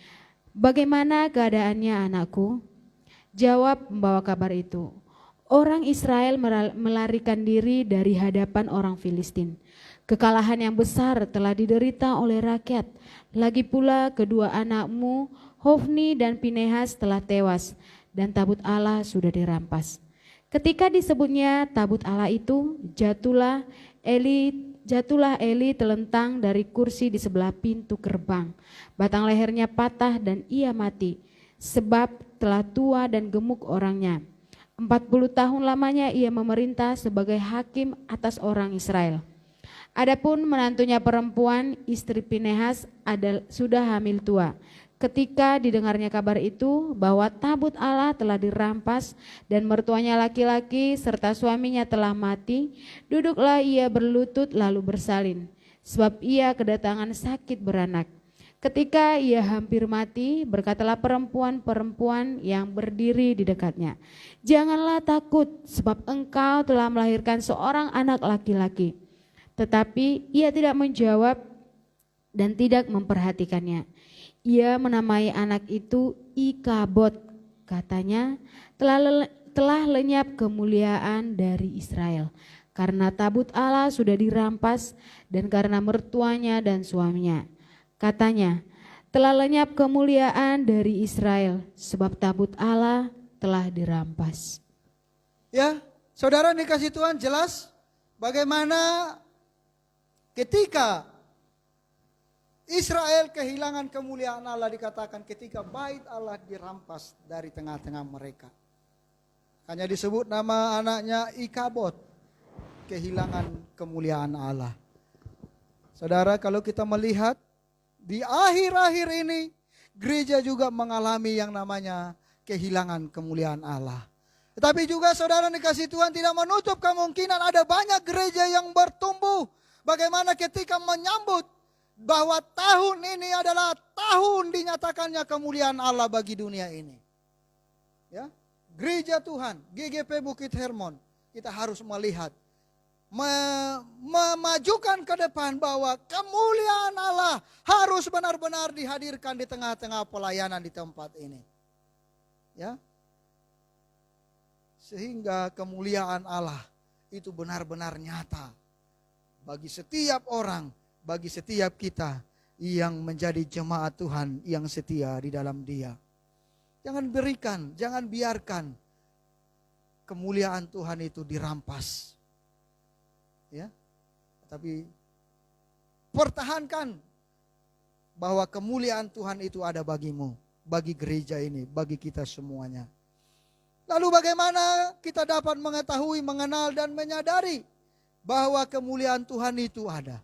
bagaimana keadaannya anakku? Jawab pembawa kabar itu, orang Israel melarikan diri dari hadapan orang Filistin. Kekalahan yang besar telah diderita oleh rakyat. Lagi pula kedua anakmu, Hofni dan Pinehas telah tewas dan tabut Allah sudah dirampas. Ketika disebutnya tabut Allah itu, jatuhlah Eli telentang dari kursi di sebelah pintu gerbang. Batang lehernya patah dan ia mati, sebab telah tua dan gemuk orangnya. 40 tahun lamanya ia memerintah sebagai hakim atas orang Israel. Adapun menantunya perempuan, istri Pinehas sudah hamil tua. Ketika didengarnya kabar itu bahwa tabut Allah telah dirampas dan mertuanya laki-laki serta suaminya telah mati, duduklah ia berlutut lalu bersalin, sebab ia kedatangan sakit beranak. Ketika ia hampir mati, berkatalah perempuan-perempuan yang berdiri di dekatnya, janganlah takut, sebab engkau telah melahirkan seorang anak laki-laki. Tetapi ia tidak menjawab dan tidak memperhatikannya. Ia menamai anak itu Ikabod, katanya telah lenyap kemuliaan dari Israel. Karena tabut Allah sudah dirampas dan karena mertuanya dan suaminya. Katanya, telah lenyap kemuliaan dari Israel sebab tabut Allah telah dirampas. Ya, saudara dikasih Tuhan jelas bagaimana ketika Israel kehilangan kemuliaan Allah, dikatakan ketika bait Allah dirampas dari tengah-tengah mereka. Hanya disebut nama anaknya Ikabod, kehilangan kemuliaan Allah. Saudara, kalau kita melihat di akhir-akhir ini, gereja juga mengalami yang namanya kehilangan kemuliaan Allah. Tetapi juga saudara dikasih Tuhan tidak menutup kemungkinan ada banyak gereja yang bertumbuh. Bagaimana ketika menyambut bahwa tahun ini adalah tahun dinyatakannya kemuliaan Allah bagi dunia ini. Ya, gereja Tuhan, GGP Bukit Hermon, kita harus melihat, memajukan ke depan bahwa kemuliaan Allah harus benar-benar dihadirkan di tengah-tengah pelayanan di tempat ini. Ya, sehingga kemuliaan Allah itu benar-benar nyata bagi setiap orang, bagi setiap kita yang menjadi jemaat Tuhan yang setia di dalam Dia. Jangan biarkan kemuliaan Tuhan itu dirampas. Ya. Tapi pertahankan bahwa kemuliaan Tuhan itu ada bagimu, bagi gereja ini, bagi kita semuanya. Lalu bagaimana kita dapat mengetahui, mengenal dan menyadari bahwa kemuliaan Tuhan itu ada?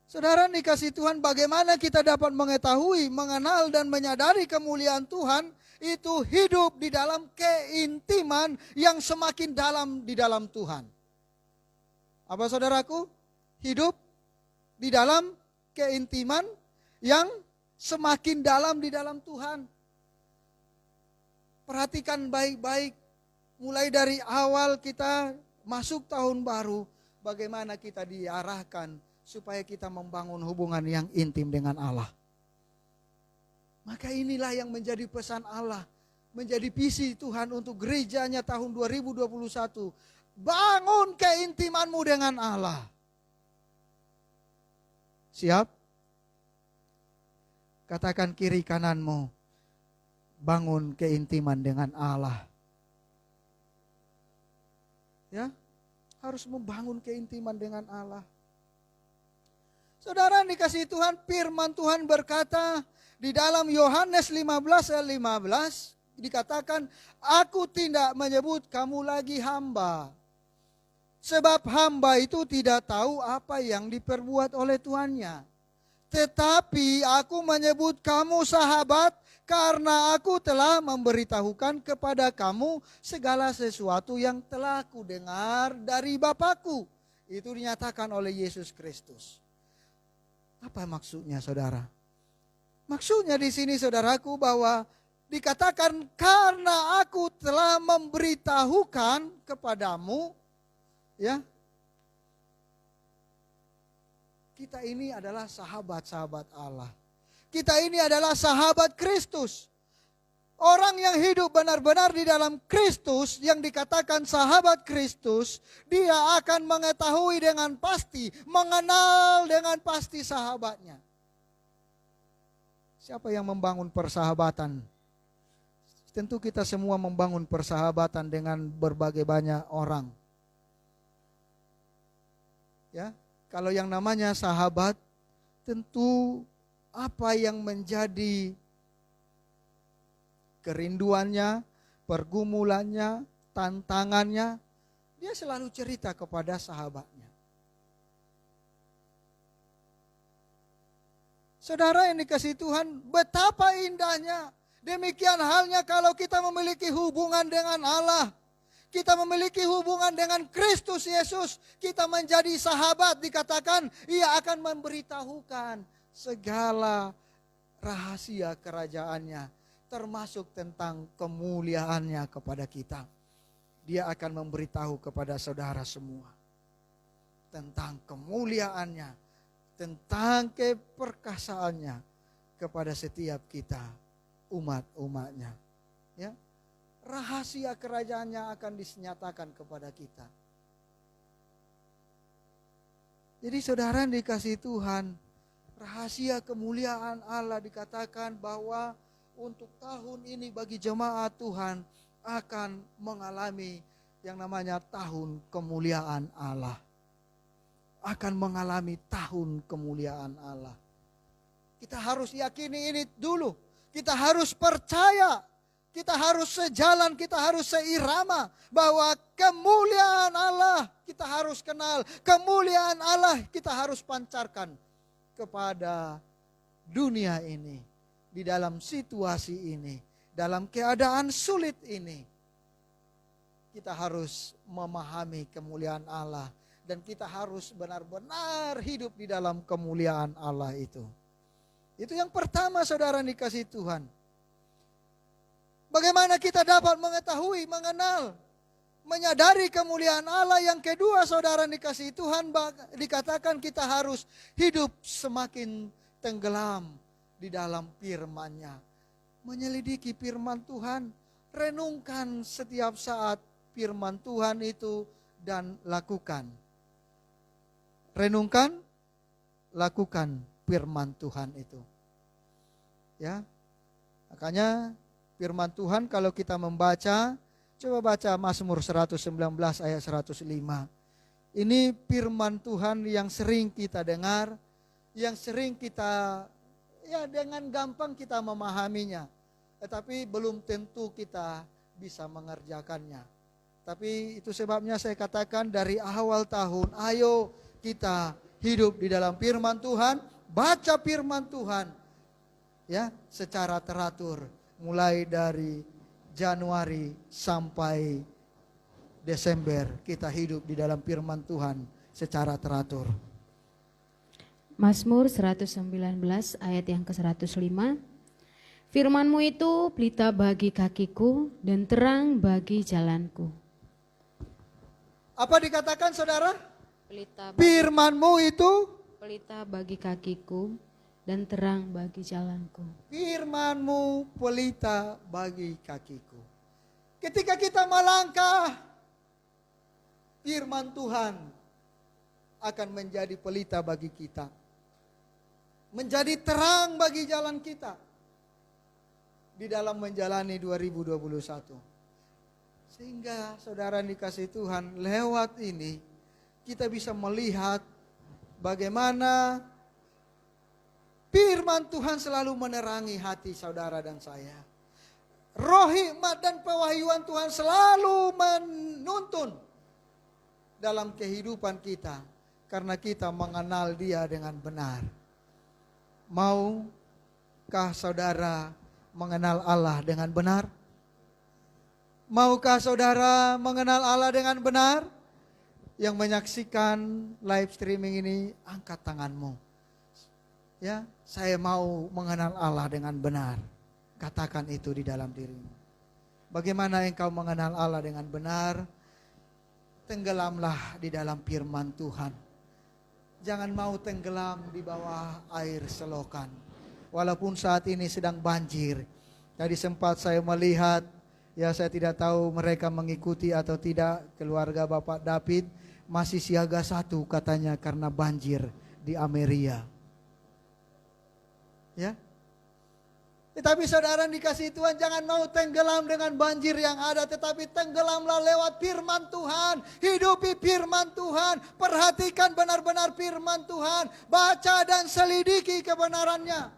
Saudara dikasih Tuhan, bagaimana kita dapat mengetahui, mengenal dan menyadari kemuliaan Tuhan? Itu hidup di dalam keintiman yang semakin dalam di dalam Tuhan. Apa saudaraku? Hidup di dalam keintiman yang semakin dalam di dalam Tuhan. Perhatikan baik-baik, mulai dari awal kita masuk tahun baru, bagaimana kita diarahkan supaya kita membangun hubungan yang intim dengan Allah. Maka inilah yang menjadi pesan Allah, menjadi visi Tuhan untuk gerejanya tahun 2021. Bangun keintimanmu dengan Allah. Siap? Katakan kiri kananmu, bangun keintiman dengan Allah. Ya, harus membangun keintiman dengan Allah. Saudara dikasih Tuhan, firman Tuhan berkata di dalam Yohanes 15 ayat 15 dikatakan, aku tidak menyebut kamu lagi hamba. Sebab hamba itu tidak tahu apa yang diperbuat oleh tuannya. Tetapi aku menyebut kamu sahabat karena aku telah memberitahukan kepada kamu segala sesuatu yang telah kudengar dari Bapakku. Itu dinyatakan oleh Yesus Kristus. Apa maksudnya saudara? Maksudnya di sini saudaraku bahwa dikatakan karena aku telah memberitahukan kepadamu, ya, kita ini adalah sahabat-sahabat Allah. Kita ini adalah sahabat Kristus. Orang yang hidup benar-benar di dalam Kristus, yang dikatakan sahabat Kristus, dia akan mengetahui dengan pasti, mengenal dengan pasti sahabatnya. Siapa yang membangun persahabatan? Tentu kita semua membangun persahabatan dengan berbagai banyak orang. Ya, kalau yang namanya sahabat, tentu apa yang menjadi kerinduannya, pergumulannya, tantangannya, dia selalu cerita kepada sahabatnya. Saudara yang dikasihi Tuhan, betapa indahnya. Demikian halnya kalau kita memiliki hubungan dengan Allah. Kita memiliki hubungan dengan Kristus Yesus. Kita menjadi sahabat, dikatakan ia akan memberitahukan segala rahasia kerajaannya, termasuk tentang kemuliaannya kepada kita. Dia akan memberitahu kepada saudara semua tentang kemuliaannya, tentang keperkasaannya kepada setiap kita, umat-umatnya. Ya, rahasia kerajaannya akan dinyatakan kepada kita. Jadi saudara yang dikasihi Tuhan, rahasia kemuliaan Allah dikatakan bahwa untuk tahun ini bagi jemaat Tuhan akan mengalami yang namanya tahun kemuliaan Allah. Akan mengalami tahun kemuliaan Allah. Kita harus yakini ini dulu. Kita harus percaya. Kita harus sejalan, kita harus seirama bahwa kemuliaan Allah kita harus kenal. Kemuliaan Allah kita harus pancarkan kepada dunia ini. Di dalam situasi ini, dalam keadaan sulit ini, kita harus memahami kemuliaan Allah. Dan kita harus benar-benar hidup di dalam kemuliaan Allah itu. Itu yang pertama saudara dikasihi Tuhan. Bagaimana kita dapat mengetahui, mengenal, menyadari kemuliaan Allah. Yang kedua saudara dikasihi Tuhan, dikatakan kita harus hidup semakin tenggelam di dalam firman-Nya. Menyelidiki firman Tuhan, renungkan setiap saat firman Tuhan itu dan lakukan. Renungkan, lakukan firman Tuhan itu. Ya. Makanya firman Tuhan kalau kita membaca, coba baca Mazmur 119 ayat 105. Ini firman Tuhan yang sering kita dengar, yang sering kita dengan gampang kita memahaminya. Tetapi belum tentu kita bisa mengerjakannya. Tapi itu sebabnya saya katakan dari awal tahun, ayo kita hidup di dalam firman Tuhan, baca firman Tuhan ya secara teratur. Mulai dari Januari sampai Desember kita hidup di dalam firman Tuhan secara teratur. Mazmur 119 ayat yang ke-105. Firman-Mu itu pelita bagi kakiku dan terang bagi jalanku. Apa dikatakan saudara? Firman-Mu itu pelita bagi kakiku dan terang bagi jalanku. Firman-Mu pelita bagi kakiku. Ketika kita melangkah, firman Tuhan akan menjadi pelita bagi kita. Menjadi terang bagi jalan kita. Di dalam menjalani 2021. Sehingga saudara dikasihi Tuhan, lewat ini kita bisa melihat bagaimana firman Tuhan selalu menerangi hati saudara dan saya. Roh hikmat dan pewahyuan Tuhan selalu menuntun dalam kehidupan kita. Karena kita mengenal Dia dengan benar. Maukah saudara mengenal Allah dengan benar? Maukah saudara mengenal Allah dengan benar? Yang menyaksikan live streaming ini, angkat tanganmu. Ya, saya mau mengenal Allah dengan benar. Katakan itu di dalam dirimu. Bagaimana engkau mengenal Allah dengan benar? Tenggelamlah di dalam firman Tuhan. Jangan mau tenggelam di bawah air selokan. Walaupun saat ini sedang banjir. Tadi sempat saya melihat, ya saya tidak tahu mereka mengikuti atau tidak, keluarga Bapak David masih siaga 1 katanya karena banjir di Amerika. Ya. Tetapi saudara dikasihi Tuhan, jangan mau tenggelam dengan banjir yang ada, tetapi tenggelamlah lewat firman Tuhan. Hidupi firman Tuhan, perhatikan benar-benar firman Tuhan, baca dan selidiki kebenarannya,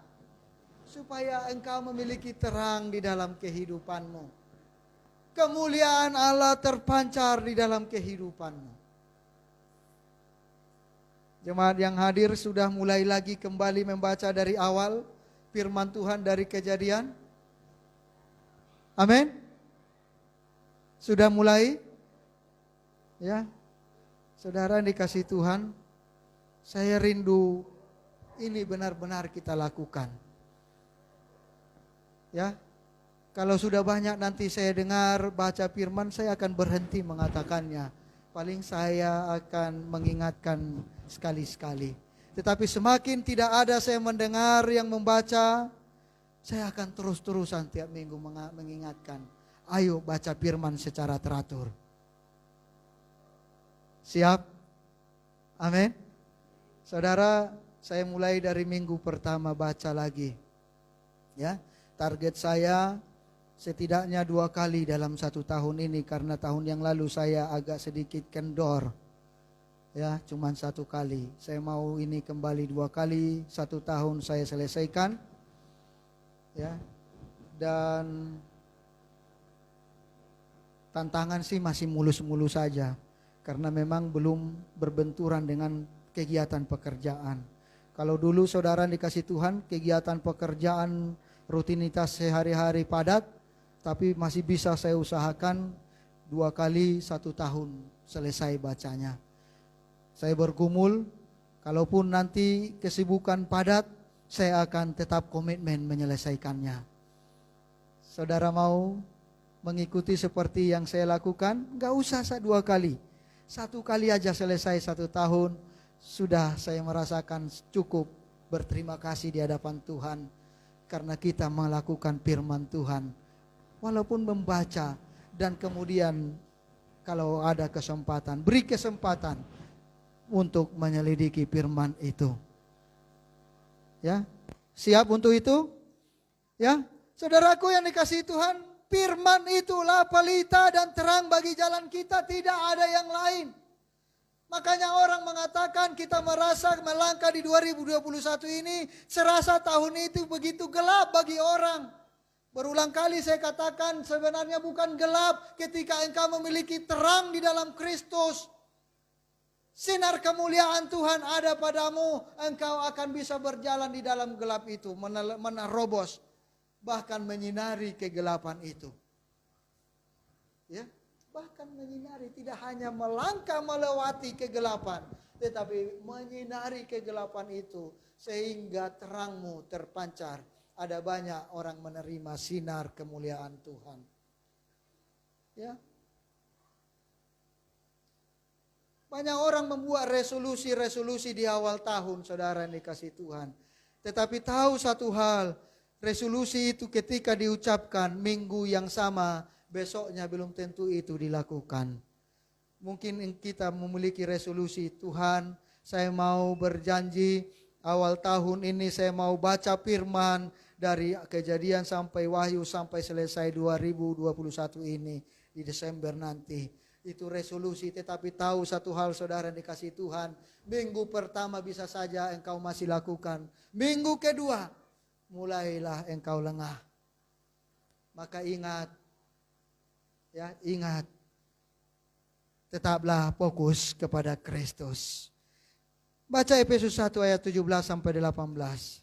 supaya engkau memiliki terang di dalam kehidupanmu. Kemuliaan Allah terpancar di dalam kehidupanmu. Jemaat yang hadir sudah mulai lagi kembali membaca dari awal firman Tuhan dari Kejadian? Amin. Sudah mulai? Ya. Saudara dikasihi Tuhan, saya rindu ini benar-benar kita lakukan. Ya. Kalau sudah banyak nanti saya dengar baca firman, saya akan berhenti mengatakannya. Paling saya akan mengingatkan sekali-sekali. Tetapi semakin tidak ada saya mendengar yang membaca, saya akan terus-terusan tiap minggu mengingatkan, ayo baca firman secara teratur. Siap? Amin. Saudara, saya mulai dari minggu pertama baca lagi. Ya, target saya setidaknya 2 kali dalam 1 tahun ini, karena tahun yang lalu saya agak sedikit kendor. Ya, cuman 1 kali. Saya mau ini kembali 2 kali, 1 tahun saya selesaikan. Ya, dan tantangan sih masih mulus-mulus saja, karena memang belum berbenturan dengan kegiatan pekerjaan. Kalau dulu saudara dikasih Tuhan kegiatan pekerjaan rutinitas sehari-hari padat, tapi masih bisa saya usahakan 2 kali 1 tahun selesai bacanya. Saya bergumul, kalaupun nanti kesibukan padat, saya akan tetap komitmen menyelesaikannya. Saudara mau mengikuti seperti yang saya lakukan? Gak usah 2 kali. 1 kali aja selesai 1 tahun, sudah saya merasakan cukup berterima kasih di hadapan Tuhan. Karena kita melakukan firman Tuhan. Walaupun membaca dan kemudian kalau ada kesempatan, beri kesempatan untuk menyelidiki firman itu. Ya, siap untuk itu? Ya, saudaraku yang dikasihi Tuhan, firman itulah pelita dan terang bagi jalan kita, tidak ada yang lain. Makanya orang mengatakan kita merasa melangkah di 2021 ini, serasa tahun itu begitu gelap bagi orang. Berulang kali saya katakan sebenarnya bukan gelap ketika engkau memiliki terang di dalam Kristus. Sinar kemuliaan Tuhan ada padamu, engkau akan bisa berjalan di dalam gelap itu, menerobos, bahkan menyinari kegelapan itu. Ya, bahkan menyinari, tidak hanya melangkah melewati kegelapan, tetapi menyinari kegelapan itu sehingga terangmu terpancar. Ada banyak orang menerima sinar kemuliaan Tuhan. Ya. Banyak orang membuat resolusi-resolusi di awal tahun, saudara yang dikasihi Tuhan. Tetapi tahu satu hal, resolusi itu ketika diucapkan minggu yang sama, besoknya belum tentu itu dilakukan. Mungkin kita memiliki resolusi, Tuhan saya mau berjanji awal tahun ini saya mau baca firman dari Kejadian sampai Wahyu sampai selesai 2021 ini di Desember nanti. Itu resolusi, tetapi tahu satu hal saudara yang dikasihi Tuhan, minggu pertama bisa saja engkau masih lakukan. Minggu kedua mulailah engkau lengah. Maka ingat, ya ingat, tetaplah fokus kepada Kristus. Baca Efesus 1 ayat 17 sampai 18.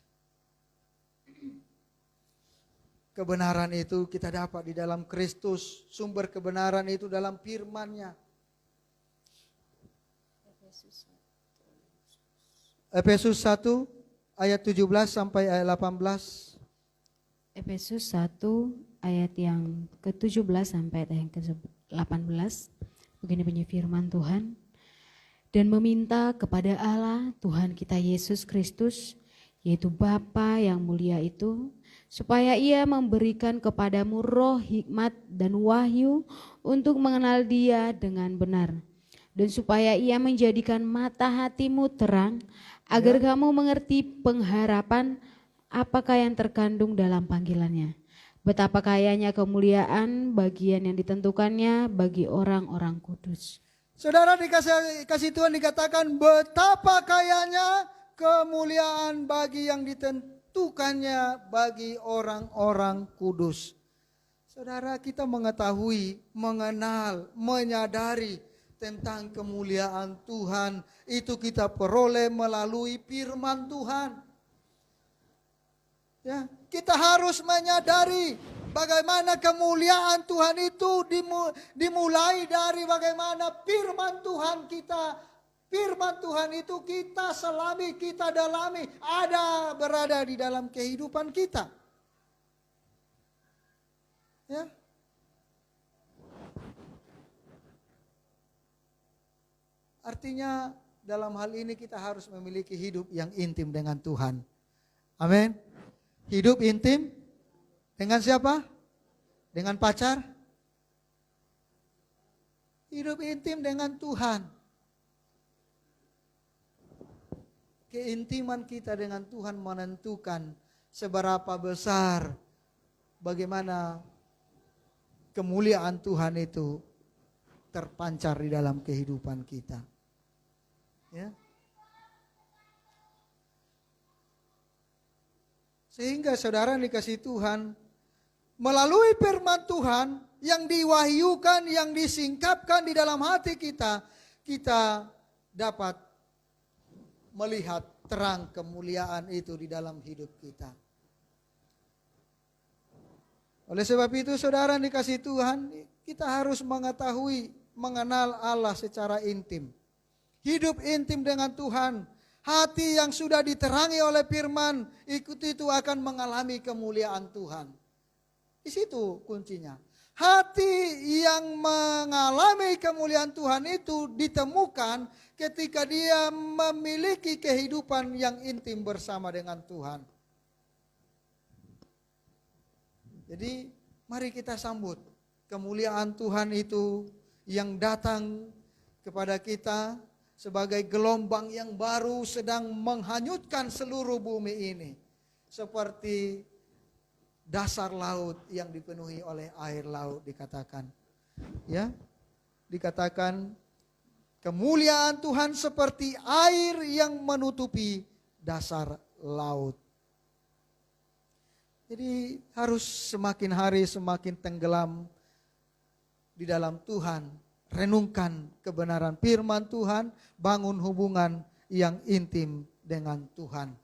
Kebenaran itu kita dapat di dalam Kristus. Sumber kebenaran itu dalam firman-Nya. Efesus 1 ayat 17 sampai ayat 18. Efesus 1 ayat yang ke-17 sampai ayat yang ke-18. Begini bunyi firman Tuhan. Dan meminta kepada Allah Tuhan kita Yesus Kristus, yaitu Bapa yang mulia itu, supaya Ia memberikan kepadamu roh hikmat dan wahyu untuk mengenal Dia dengan benar. Dan supaya Ia menjadikan mata hatimu terang, agar kamu mengerti pengharapan apakah yang terkandung dalam panggilannya. Betapa kayanya kemuliaan bagian yang ditentukannya bagi orang-orang kudus. Saudara dikasih Tuhan dikatakan betapa kayanya kemuliaan bagi yang ditentukannya bagi orang-orang kudus. Saudara, kita mengetahui, mengenal, menyadari tentang kemuliaan Tuhan. Itu kita peroleh melalui firman Tuhan. Ya, kita harus menyadari bagaimana kemuliaan Tuhan itu dimulai dari bagaimana firman Tuhan kita. Firman Tuhan itu kita selami, kita dalami, ada berada di dalam kehidupan kita. Ya. Artinya dalam hal ini kita harus memiliki hidup yang intim dengan Tuhan. Amin. Hidup intim dengan siapa? Dengan pacar? Hidup intim dengan Tuhan. Keintiman kita dengan Tuhan menentukan seberapa besar bagaimana kemuliaan Tuhan itu terpancar di dalam kehidupan kita. Ya. Sehingga saudara dikasih Tuhan, melalui firman Tuhan yang diwahyukan, yang disingkapkan di dalam hati kita, kita dapat melihat terang kemuliaan itu di dalam hidup kita. Oleh sebab itu saudara dikasih Tuhan, kita harus mengetahui, mengenal Allah secara intim. Hidup intim dengan Tuhan. Hati yang sudah diterangi oleh firman, itu akan mengalami kemuliaan Tuhan. Di situ kuncinya. Hati yang mengalami kemuliaan Tuhan itu ditemukan ketika dia memiliki kehidupan yang intim bersama dengan Tuhan. Jadi mari kita sambut kemuliaan Tuhan itu yang datang kepada kita sebagai gelombang yang baru sedang menghanyutkan seluruh bumi ini. Seperti dasar laut yang dipenuhi oleh air laut dikatakan. Ya, dikatakan kemuliaan Tuhan seperti air yang menutupi dasar laut. Jadi harus semakin hari semakin tenggelam di dalam Tuhan. Renungkan kebenaran firman Tuhan, bangun hubungan yang intim dengan Tuhan.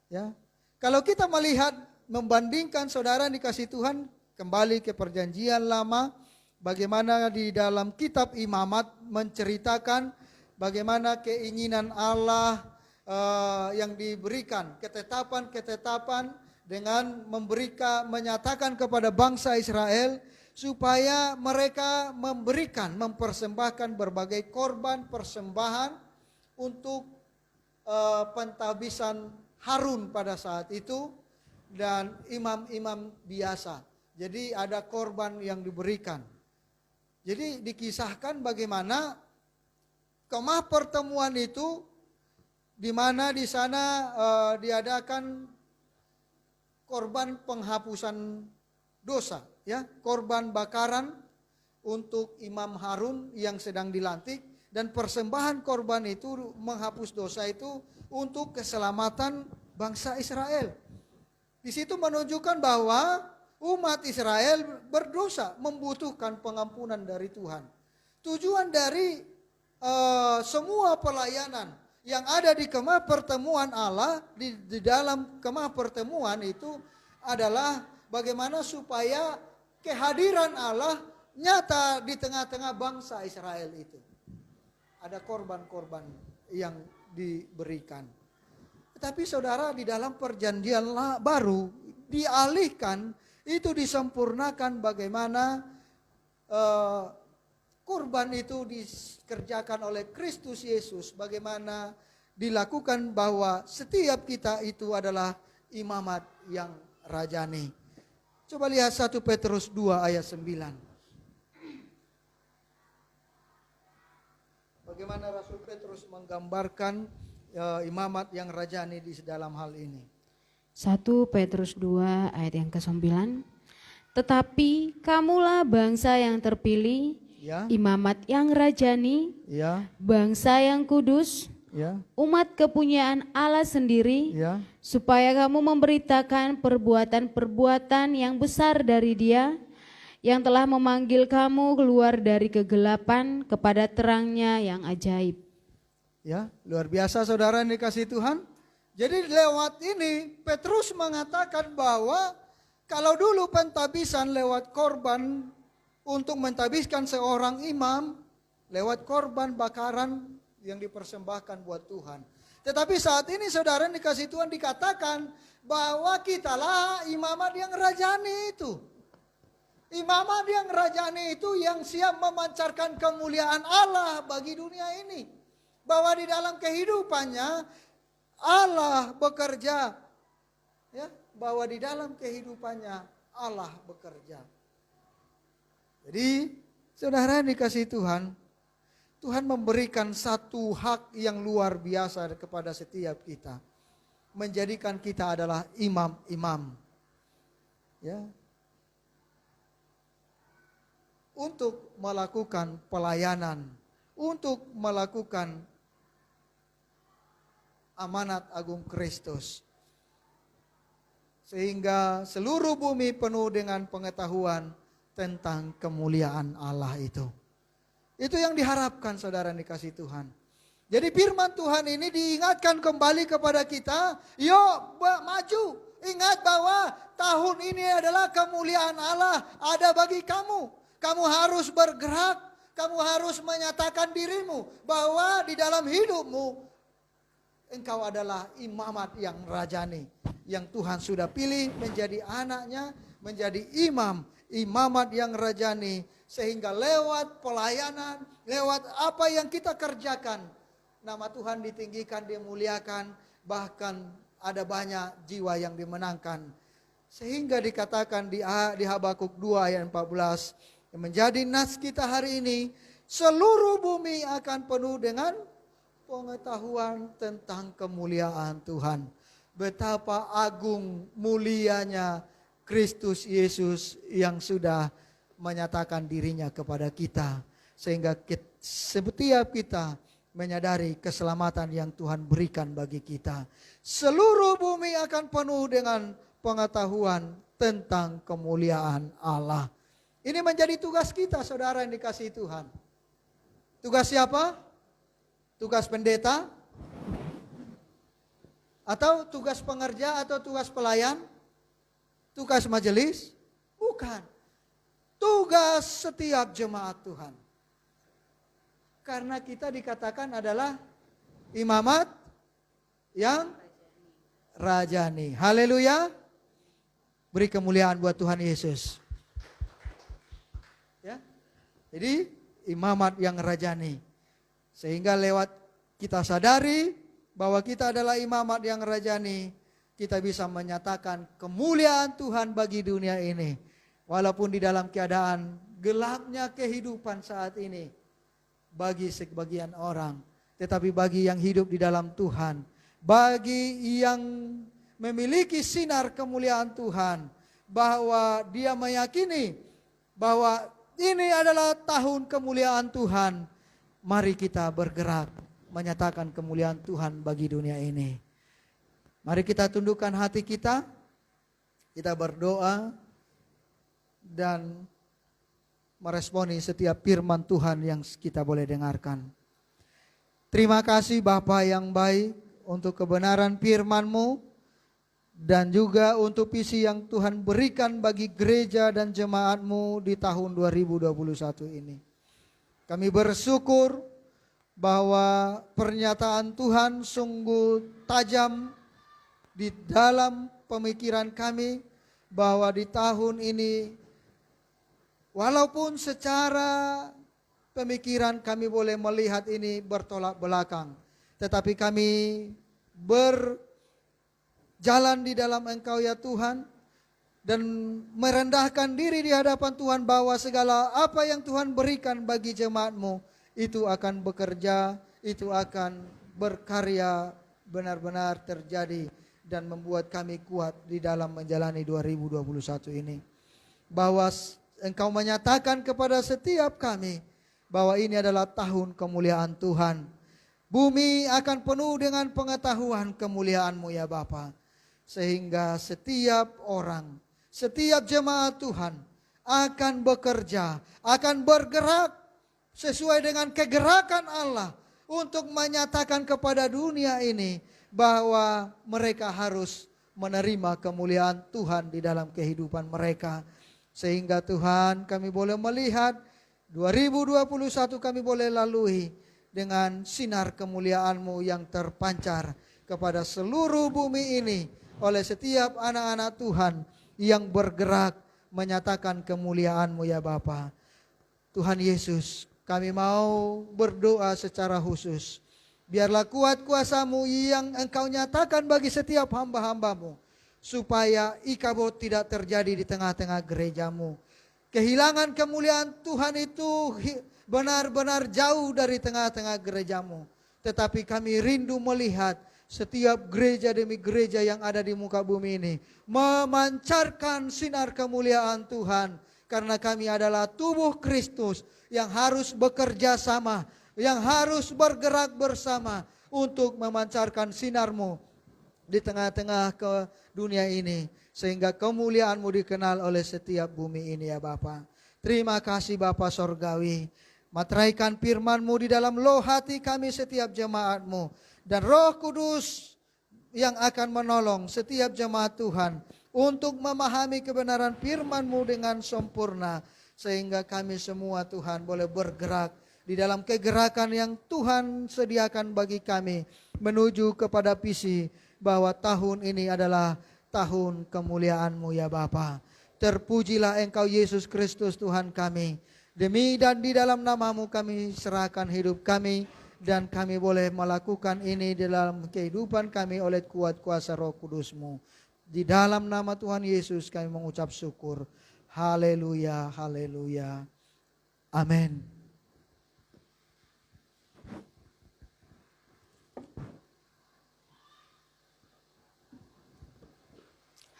Ya. Kalau kita melihat, membandingkan saudara dikasih Tuhan, kembali ke perjanjian lama, bagaimana di dalam kitab Imamat menceritakan bagaimana keinginan Allah yang diberikan, ketetapan-ketetapan dengan menyatakan kepada bangsa Israel, supaya mereka mempersembahkan berbagai korban persembahan untuk pentabisan Harun pada saat itu dan imam-imam biasa. Jadi ada korban yang diberikan. Jadi dikisahkan bagaimana kemah pertemuan itu, di mana di sana diadakan korban penghapusan dosa. Ya, korban bakaran untuk Imam Harun yang sedang dilantik, dan persembahan korban itu menghapus dosa itu untuk keselamatan bangsa Israel. Di situ menunjukkan bahwa umat Israel berdosa, membutuhkan pengampunan dari Tuhan. Tujuan dari semua pelayanan yang ada di kemah pertemuan Allah, di dalam kemah pertemuan itu adalah bagaimana supaya kehadiran Allah nyata di tengah-tengah bangsa Israel itu. Ada korban-korban yang diberikan. Tetapi saudara, di dalam perjanjian baru dialihkan, itu disempurnakan bagaimana korban itu dikerjakan oleh Kristus Yesus. Bagaimana dilakukan bahwa setiap kita itu adalah imamat yang rajani. Coba lihat 1 Petrus 2 ayat 9. Bagaimana Rasul Petrus menggambarkan imamat yang rajani di dalam hal ini. 1 Petrus 2 ayat yang ke-9. Tetapi kamulah bangsa yang terpilih, Ya. imamat yang rajani, Ya. bangsa yang kudus, Ya. umat kepunyaan Allah sendiri, Ya. supaya kamu memberitakan perbuatan-perbuatan yang besar dari Dia yang telah memanggil kamu keluar dari kegelapan kepada terangnya yang ajaib. Ya, luar biasa saudara yang dikasih Tuhan. Jadi lewat ini Petrus mengatakan bahwa kalau dulu pentabisan lewat korban untuk mentabiskan seorang imam, lewat korban bakaran yang dipersembahkan buat Tuhan. Tetapi saat ini saudara dikasih Tuhan dikatakan bahwa kitalah imamat yang rajani itu. Imamat yang rajani itu yang siap memancarkan kemuliaan Allah bagi dunia ini. bahwa di dalam kehidupannya Allah bekerja. Ya, bahwa di dalam kehidupannya Allah bekerja. Jadi, saudara dikasih Tuhan, Tuhan memberikan satu hak yang luar biasa kepada setiap kita. Menjadikan kita adalah imam-imam. Ya. Untuk melakukan pelayanan, untuk melakukan amanat agung Kristus. Sehingga seluruh bumi penuh dengan pengetahuan tentang kemuliaan Allah itu. Itu yang diharapkan saudara dikasih Tuhan. Jadi firman Tuhan ini diingatkan kembali kepada kita, yuk maju. Ingat bahwa tahun ini adalah kemuliaan Allah ada bagi kamu. Kamu harus bergerak, kamu harus menyatakan dirimu bahwa di dalam hidupmu engkau adalah imamat yang rajani. Yang Tuhan sudah pilih menjadi anaknya, menjadi imamat yang rajani. Sehingga lewat pelayanan, lewat apa yang kita kerjakan, nama Tuhan ditinggikan, dimuliakan, bahkan ada banyak jiwa yang dimenangkan. Sehingga dikatakan di Habakuk 2 ayat 14, yang menjadi nas kita hari ini, seluruh bumi akan penuh dengan pengetahuan tentang kemuliaan Tuhan. Betapa agung mulianya Kristus Yesus yang sudah menyatakan dirinya kepada kita. Sehingga setiap kita menyadari keselamatan yang Tuhan berikan bagi kita. Seluruh bumi akan penuh dengan pengetahuan tentang kemuliaan Allah. Ini menjadi tugas kita saudara yang dikasihi Tuhan. Tugas siapa? Tugas pendeta? Atau tugas pengerja atau tugas pelayan? Tugas majelis? Bukan. Tugas setiap jemaat Tuhan. Karena kita dikatakan adalah imamat yang rajani. Haleluya. Beri kemuliaan buat Tuhan Yesus. Ya. Jadi imamat yang rajani. Sehingga lewat kita sadari bahwa kita adalah imamat yang rajani, kita bisa menyatakan kemuliaan Tuhan bagi dunia ini. Walaupun di dalam keadaan gelapnya kehidupan saat ini bagi sebagian orang, tetapi bagi yang hidup di dalam Tuhan, bagi yang memiliki sinar kemuliaan Tuhan, bahwa dia meyakini bahwa ini adalah tahun kemuliaan Tuhan, mari kita bergerak menyatakan kemuliaan Tuhan bagi dunia ini. Mari kita tundukkan hati kita berdoa dan meresponi setiap firman Tuhan yang kita boleh dengarkan. Terima kasih Bapa yang baik untuk kebenaran firman-Mu dan juga untuk visi yang Tuhan berikan bagi gereja dan jemaat-Mu di tahun 2021 ini. Kami bersyukur bahwa pernyataan Tuhan sungguh tajam di dalam pemikiran kami, bahwa di tahun ini walaupun secara pemikiran kami boleh melihat ini bertolak belakang, tetapi kami berjalan di dalam Engkau ya Tuhan, dan merendahkan diri di hadapan Tuhan bahwa segala apa yang Tuhan berikan bagi jemaat-Mu itu akan bekerja, itu akan berkarya benar-benar terjadi dan membuat kami kuat di dalam menjalani 2021 ini. Bahwa Engkau menyatakan kepada setiap kami bahwa ini adalah tahun kemuliaan Tuhan. Bumi akan penuh dengan pengetahuan kemuliaan-Mu ya Bapa. Sehingga setiap orang, setiap jemaat Tuhan akan bekerja, akan bergerak sesuai dengan kegerakan Allah untuk menyatakan kepada dunia ini bahwa mereka harus menerima kemuliaan Tuhan di dalam kehidupan mereka. Sehingga Tuhan, kami boleh melihat 2021 kami boleh lalui dengan sinar kemuliaan-Mu yang terpancar kepada seluruh bumi ini oleh setiap anak-anak Tuhan yang bergerak menyatakan kemuliaan-Mu ya Bapa. Tuhan Yesus, kami mau berdoa secara khusus Biarlah kuat kuasa-Mu yang Engkau nyatakan bagi setiap hamba-hamba-Mu, supaya ikabod tidak terjadi di tengah-tengah gereja-Mu. Kehilangan kemuliaan Tuhan itu benar-benar jauh dari tengah-tengah gereja-Mu. Tetapi kami rindu melihat setiap gereja demi gereja yang ada di muka bumi ini memancarkan sinar kemuliaan Tuhan. Karena kami adalah tubuh Kristus yang harus bekerja sama, yang harus bergerak bersama untuk memancarkan sinar-Mu di tengah-tengah ke dunia ini. Sehingga kemuliaan-Mu dikenal oleh setiap bumi ini ya Bapa. Terima kasih Bapa Sorgawi. Materaikan firman-Mu di dalam loh hati kami setiap jemaat-Mu. Dan Roh Kudus yang akan menolong setiap jemaat Tuhan untuk memahami kebenaran firman-Mu dengan sempurna. Sehingga kami semua Tuhan boleh bergerak di dalam kegerakan yang Tuhan sediakan bagi kami. Menuju kepada visi bahwa tahun ini adalah tahun kemuliaan-Mu ya Bapa. Terpujilah Engkau Yesus Kristus Tuhan kami. Demi dan di dalam nama-Mu kami serahkan hidup kami. Dan kami boleh melakukan ini dalam kehidupan kami oleh kuat kuasa Roh Kudus-Mu. Di dalam nama Tuhan Yesus kami mengucap syukur. Haleluya, haleluya. Amin.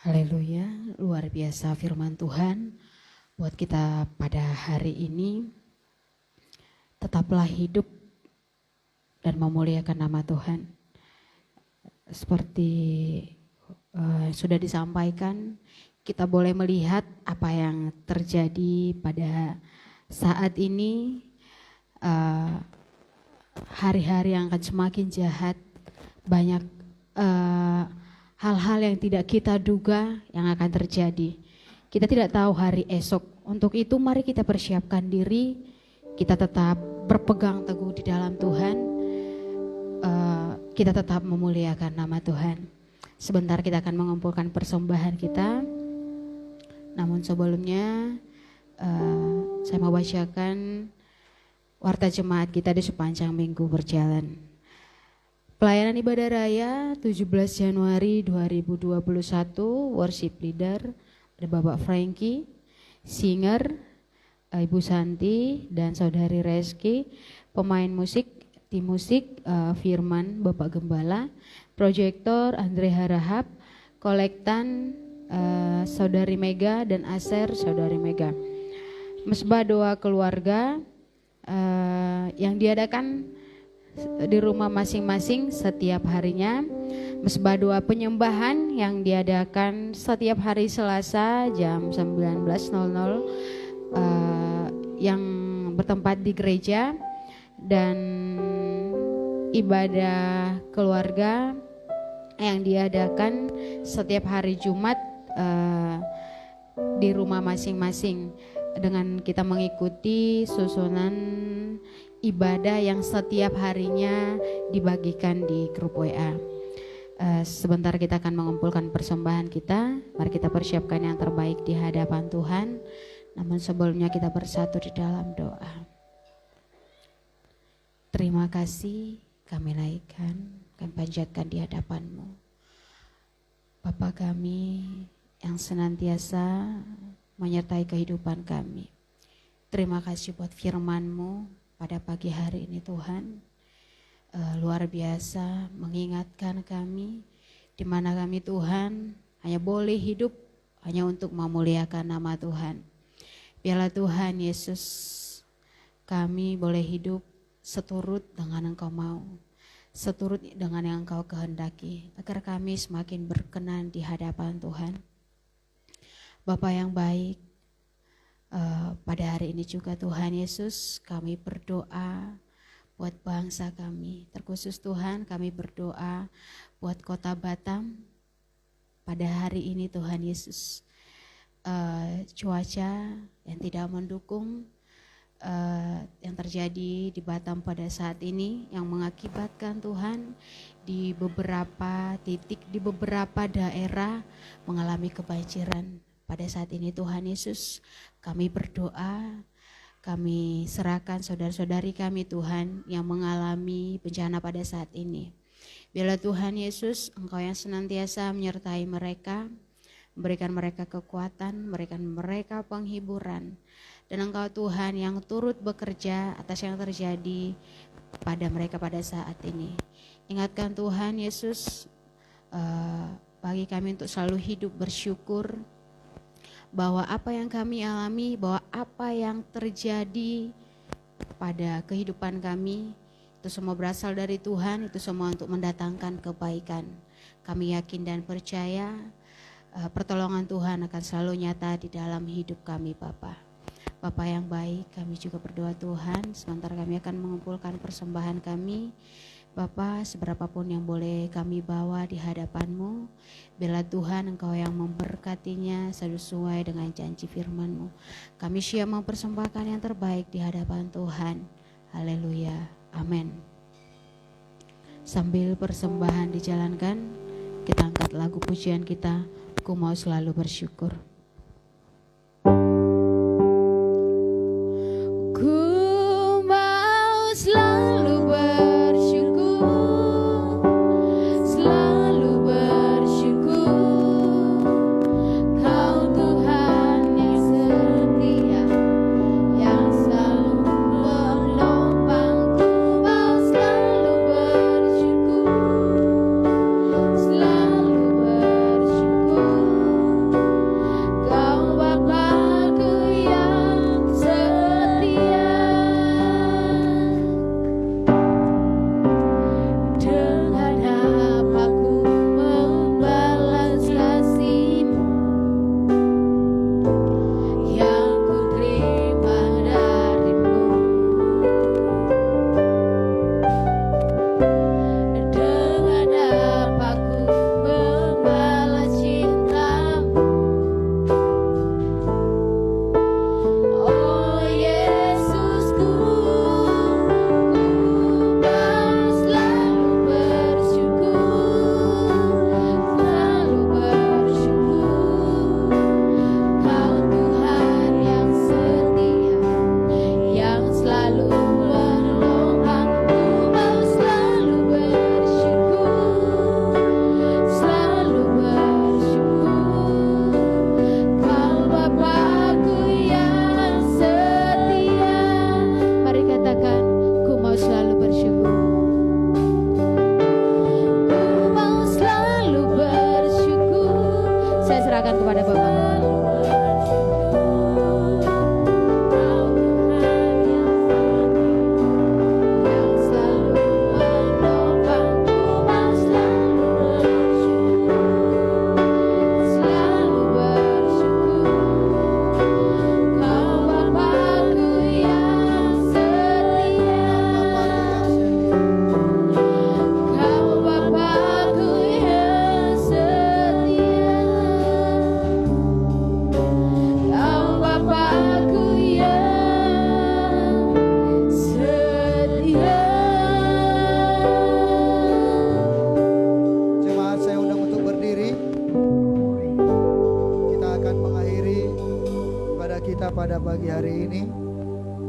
Haleluya, luar biasa firman Tuhan buat kita pada hari ini. Tetaplah hidup dan memuliakan nama Tuhan. Seperti sudah disampaikan, kita boleh melihat apa yang terjadi pada saat ini. Hari-hari yang akan semakin jahat, banyak hal-hal yang tidak kita duga yang akan terjadi. Kita tidak tahu hari esok. Untuk itu mari kita persiapkan diri, kita tetap berpegang teguh di dalam Tuhan, kita tetap memuliakan nama Tuhan. Sebentar kita akan mengumpulkan persembahan kita. Namun sebelumnya saya mau bacakan warta jemaat kita di sepanjang minggu berjalan. Pelayanan ibadah raya 17 Januari 2021, worship leader ada Bapak Frankie, singer Ibu Santi dan Saudari Reski, pemain musik, tim musik Firman Bapak Gembala, proyektor Andre Harahap, kolektan Saudari Mega dan Aser Saudari Mega. Mesbah doa keluarga yang diadakan di rumah masing-masing setiap harinya. Mesbah doa penyembahan yang diadakan setiap hari Selasa jam 19.00 yang bertempat di gereja, dan ibadah keluarga yang diadakan setiap hari Jumat di rumah masing-masing, dengan kita mengikuti susunan ibadah yang setiap harinya dibagikan di grup WA. Sebentar kita akan mengumpulkan persembahan kita. Mari kita persiapkan yang terbaik di hadapan Tuhan. Namun sebelumnya kita bersatu di dalam doa. Terima kasih kami naikkan, kami panjatkan di hadapan-Mu. Bapa kami yang senantiasa menyertai kehidupan kami. Terima kasih buat firman-Mu pada pagi hari ini Tuhan. Luar biasa mengingatkan kami di mana kami Tuhan hanya boleh hidup hanya untuk memuliakan nama Tuhan. Biarlah Tuhan Yesus kami boleh hidup seturut dengan Engkau mau, seturut dengan yang Engkau kehendaki, agar kami semakin berkenan di hadapan Tuhan. Bapa yang baik, pada hari ini juga Tuhan Yesus kami berdoa buat bangsa kami, terkhusus Tuhan kami berdoa buat kota Batam pada hari ini Tuhan Yesus. Cuaca yang tidak mendukung yang terjadi di Batam pada saat ini yang mengakibatkan Tuhan di beberapa titik, di beberapa daerah mengalami kebanjiran. Pada saat ini Tuhan Yesus kami berdoa, Kami serahkan saudara-saudari kami Tuhan yang mengalami bencana pada saat ini. Biarlah Tuhan Yesus, Engkau yang senantiasa menyertai mereka, memberikan mereka kekuatan, memberikan mereka penghiburan. Dan Engkau Tuhan yang turut bekerja atas yang terjadi pada mereka pada saat ini. Ingatkan Tuhan Yesus bagi kami untuk selalu hidup bersyukur, bahwa apa yang kami alami, bahwa apa yang terjadi pada kehidupan kami, itu semua berasal dari Tuhan, itu semua untuk mendatangkan kebaikan. Kami yakin dan percaya pertolongan Tuhan akan selalu nyata di dalam hidup kami Bapa. Bapa yang baik, kami juga berdoa Tuhan, sementara kami akan mengumpulkan persembahan kami. Bapa, seberapapun yang boleh kami bawa di hadapan-Mu, biarlah Tuhan Engkau yang memberkatinya sesuai dengan janji firman-Mu. Kami siap mempersembahkan yang terbaik di hadapan Tuhan. Haleluya, amin. Sambil persembahan dijalankan, kita angkat lagu pujian kita, Ku Mau Selalu Bersyukur. Ku mau selalu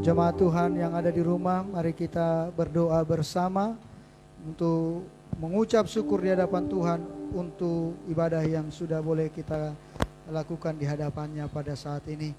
Jemaat Tuhan yang ada di rumah, mari kita berdoa bersama untuk mengucap syukur di hadapan Tuhan untuk ibadah yang sudah boleh kita lakukan di hadapannya pada saat ini.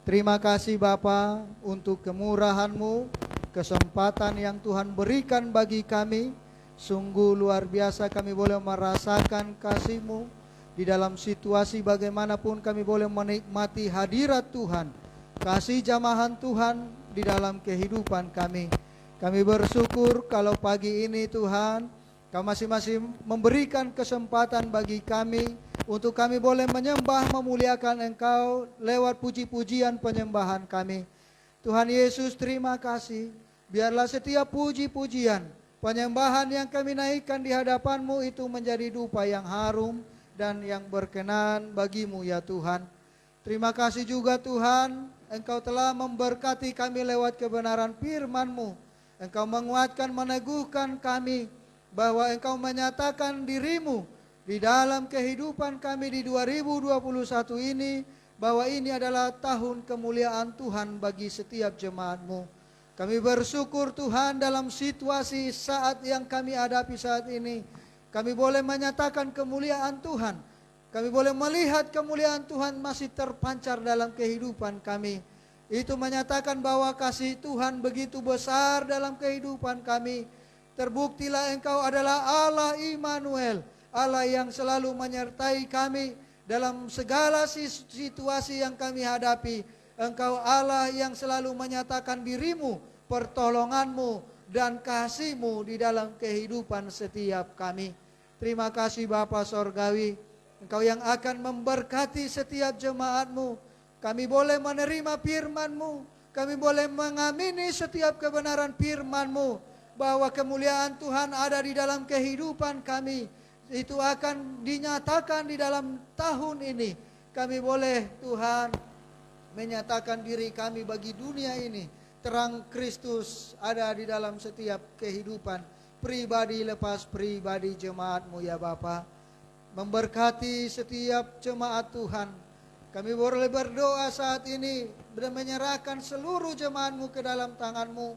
Terima kasih Bapa untuk kemurahan-Mu, kesempatan yang Tuhan berikan bagi kami. Sungguh luar biasa kami boleh merasakan kasih-Mu di dalam situasi bagaimanapun kami boleh menikmati hadirat Tuhan, kasih jamahan Tuhan di dalam kehidupan kami. Kami bersyukur kalau pagi ini Tuhan, Kau masing-masing memberikan kesempatan bagi kami untuk kami boleh menyembah, memuliakan Engkau lewat puji-pujian penyembahan kami. Tuhan Yesus, terima kasih. Biarlah setiap puji-pujian, penyembahan yang kami naikkan di hadapan-Mu itu menjadi dupa yang harum dan yang berkenan bagi-Mu ya Tuhan. Terima kasih juga Tuhan, Engkau telah memberkati kami lewat kebenaran firman-Mu. Engkau menguatkan, meneguhkan kami bahwa Engkau menyatakan diri-Mu di dalam kehidupan kami di 2021 ini, bahwa ini adalah tahun kemuliaan Tuhan bagi setiap jemaat-Mu. Kami bersyukur Tuhan dalam situasi saat yang kami hadapi saat ini. Kami boleh menyatakan kemuliaan Tuhan. Kami boleh melihat kemuliaan Tuhan masih terpancar dalam kehidupan kami. Itu menyatakan bahwa kasih Tuhan begitu besar dalam kehidupan kami. Terbuktilah Engkau adalah Allah Immanuel, Allah yang selalu menyertai kami dalam segala situasi yang kami hadapi. Engkau Allah yang selalu menyatakan diri-Mu, pertolongan-Mu, dan kasih-Mu di dalam kehidupan setiap kami. Terima kasih Bapa Sorgawi, Engkau yang akan memberkati setiap jemaat-Mu. Kami boleh menerima firman-Mu, kami boleh mengamini setiap kebenaran firman-Mu, bahwa kemuliaan Tuhan ada di dalam kehidupan kami. Itu akan dinyatakan di dalam tahun ini. Kami boleh Tuhan menyatakan diri kami bagi dunia ini. Terang Kristus ada di dalam setiap kehidupan pribadi lepas pribadi jemaat-Mu ya Bapa. Memberkati setiap jemaat Tuhan. Kami boleh berdoa saat ini dan menyerahkan seluruh jemaat-Mu ke dalam tangan-Mu.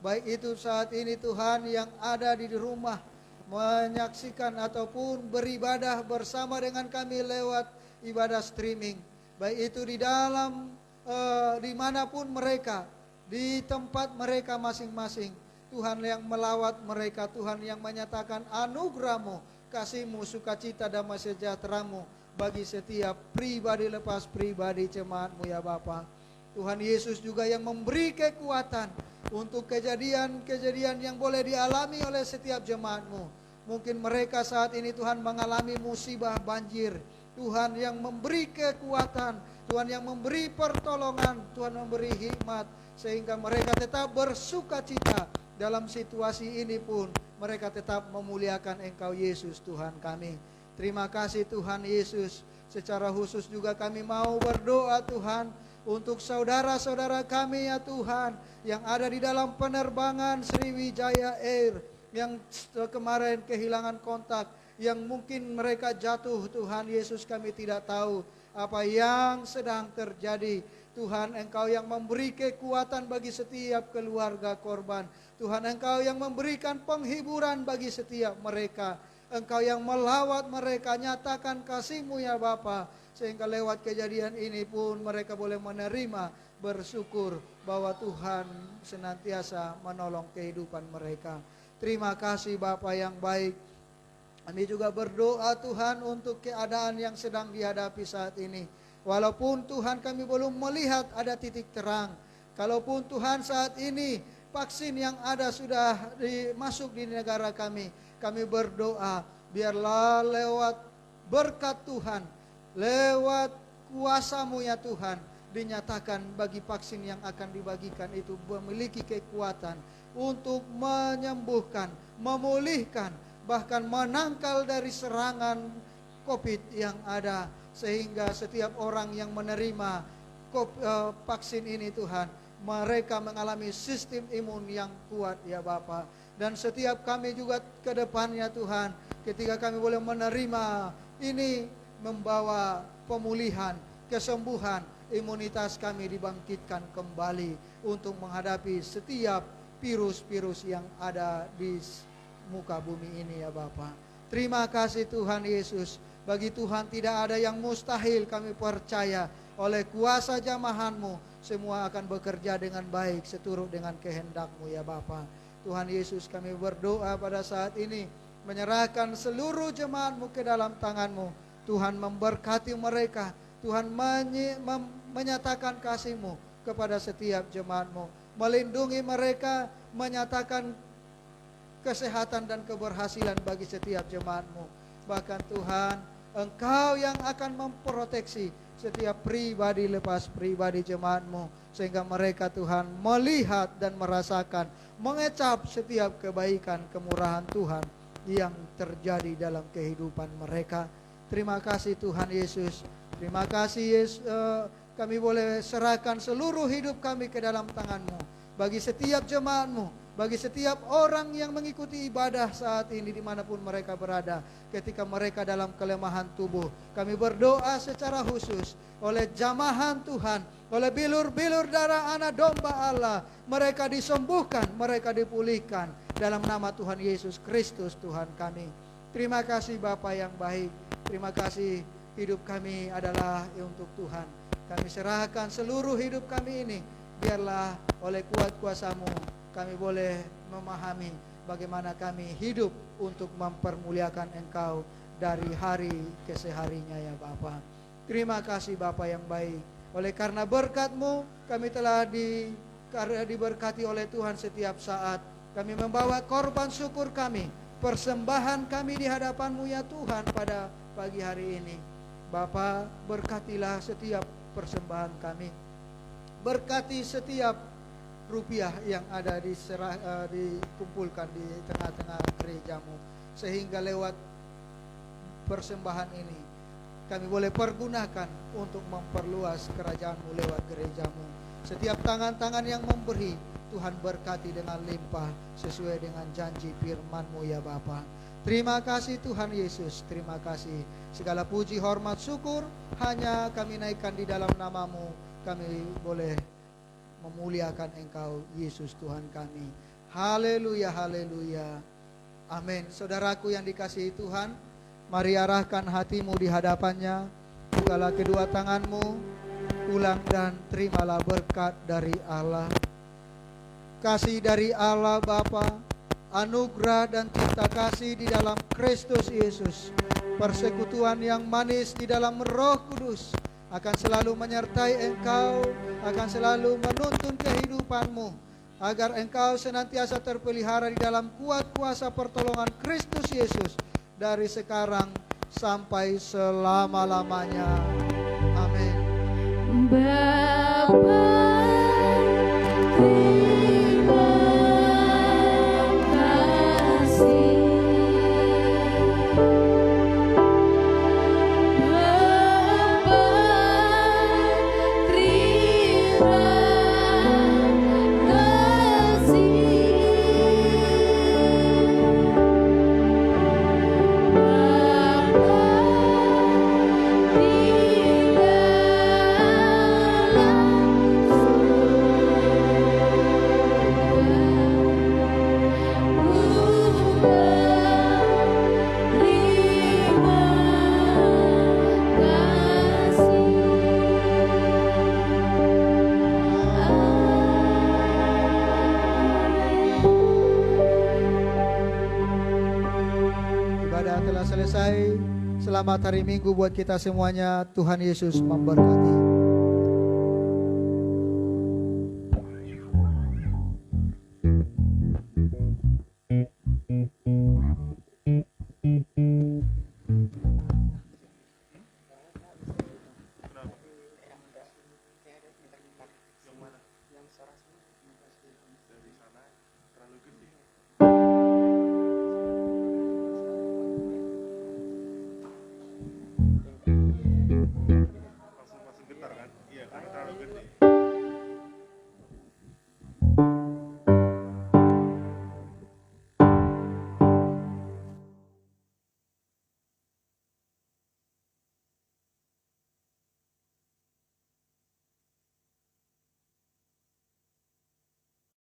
Baik itu saat ini Tuhan yang ada di rumah menyaksikan ataupun beribadah bersama dengan kami lewat ibadah streaming. Baik itu di dalam dimanapun mereka, di tempat mereka masing-masing. Tuhan yang melawat mereka, Tuhan yang menyatakan anugerah-Mu, kasih-Mu, sukacita, damai sejahtera-Mu bagi setiap pribadi lepas pribadi jemaat-Mu ya Bapa. Tuhan Yesus juga yang memberi kekuatan untuk kejadian-kejadian yang boleh dialami oleh setiap jemaat-Mu. Mungkin mereka saat ini Tuhan mengalami musibah banjir. Tuhan yang memberi kekuatan, Tuhan yang memberi pertolongan, Tuhan memberi hikmat, sehingga mereka tetap bersukacita dalam situasi ini pun. Mereka tetap memuliakan Engkau Yesus Tuhan kami. Terima kasih Tuhan Yesus. Secara khusus juga kami mau berdoa Tuhan untuk saudara-saudara kami ya Tuhan, yang ada di dalam penerbangan Sriwijaya Air, yang kemarin kehilangan kontak, yang mungkin mereka jatuh. Tuhan Yesus, kami tidak tahu apa yang sedang terjadi. Tuhan, Engkau yang memberi kekuatan bagi setiap keluarga korban. Tuhan, Engkau yang memberikan penghiburan bagi setiap mereka. Engkau yang melawat mereka, nyatakan kasih-Mu ya Bapa, sehingga lewat kejadian ini pun mereka boleh menerima, bersyukur bahwa Tuhan senantiasa menolong kehidupan mereka. Terima kasih Bapa yang baik. Kami juga berdoa Tuhan untuk keadaan yang sedang dihadapi saat ini. Walaupun Tuhan kami belum melihat ada titik terang. Kalaupun Tuhan saat ini vaksin yang ada sudah masuk di negara kami. Kami berdoa biarlah lewat berkat Tuhan, lewat kuasa-Mu ya Tuhan, dinyatakan bagi vaksin yang akan dibagikan itu memiliki kekuatan untuk menyembuhkan, memulihkan, bahkan menangkal dari serangan COVID yang ada. Sehingga setiap orang yang menerima vaksin ini Tuhan, mereka mengalami sistem imun yang kuat ya Bapa. Dan setiap kami juga ke depannya Tuhan, ketika kami boleh menerima ini, membawa pemulihan, kesembuhan, imunitas kami dibangkitkan kembali untuk menghadapi setiap virus-virus yang ada di muka bumi ini ya Bapa. Terima kasih Tuhan Yesus. Bagi Tuhan tidak ada yang mustahil. Kami percaya oleh kuasa jamahan-Mu semua akan bekerja dengan baik seturut dengan kehendak-Mu ya Bapa. Tuhan Yesus, kami berdoa pada saat ini, menyerahkan seluruh jemaat-Mu ke dalam tangan-Mu. Tuhan memberkati mereka, Tuhan menyatakan kasih-Mu kepada setiap jemaat-Mu, melindungi mereka, menyatakan kesehatan dan keberhasilan bagi setiap jemaat-Mu. Bahkan Tuhan, Engkau yang akan memproteksi setiap pribadi lepas pribadi jemaat-Mu, sehingga mereka Tuhan melihat dan merasakan, mengecap setiap kebaikan, kemurahan Tuhan yang terjadi dalam kehidupan mereka. Terima kasih Tuhan Yesus. Terima kasih Yesus, kami boleh serahkan seluruh hidup kami ke dalam tangan-Mu. Bagi setiap jemaat-Mu, bagi setiap orang yang mengikuti ibadah saat ini dimanapun mereka berada, ketika mereka dalam kelemahan tubuh. Kami berdoa secara khusus oleh jamahan Tuhan, oleh bilur-bilur darah anak domba Allah, mereka disembuhkan, mereka dipulihkan dalam nama Tuhan Yesus Kristus Tuhan kami. Terima kasih Bapa yang baik, terima kasih hidup kami adalah untuk Tuhan. Kami serahkan seluruh hidup kami ini, biarlah oleh kuat kuasa-Mu kami boleh memahami bagaimana kami hidup untuk mempermuliakan Engkau dari hari ke seharinya ya Bapa. Terima kasih Bapa yang baik. Oleh karena berkat-Mu kami telah diberkati oleh Tuhan setiap saat. Kami membawa korban syukur kami, persembahan kami di hadapan-Mu ya Tuhan pada pagi hari ini. Bapa, berkatilah setiap persembahan kami. Berkati setiap rupiah yang ada dikumpulkan di tengah-tengah gereja-Mu, sehingga lewat persembahan ini kami boleh pergunakan untuk memperluas kerajaan-Mu lewat gereja-Mu. Setiap tangan-tangan yang memberi, Tuhan berkati dengan limpah sesuai dengan janji firman-Mu ya Bapa. Terima kasih Tuhan Yesus, terima kasih. Segala puji, hormat, syukur hanya kami naikkan di dalam nama-Mu. Kami boleh memuliakan Engkau Yesus Tuhan kami. Haleluya, haleluya. Amin. Saudaraku yang dikasihi Tuhan, mari arahkan hatimu di hadapannya. Bukalah kedua tanganmu, ulang dan terimalah berkat dari Allah. Kasih dari Allah Bapa, anugerah dan cinta kasih di dalam Kristus Yesus, persekutuan yang manis di dalam Roh Kudus akan selalu menyertai engkau, akan selalu menuntun kehidupanmu, agar engkau senantiasa terpelihara di dalam kuat kuasa pertolongan Kristus Yesus dari sekarang sampai selama-lamanya. Amin. Bapa, Ibadah telah selesai. Selamat hari Minggu buat kita semuanya. Tuhan Yesus memberkati.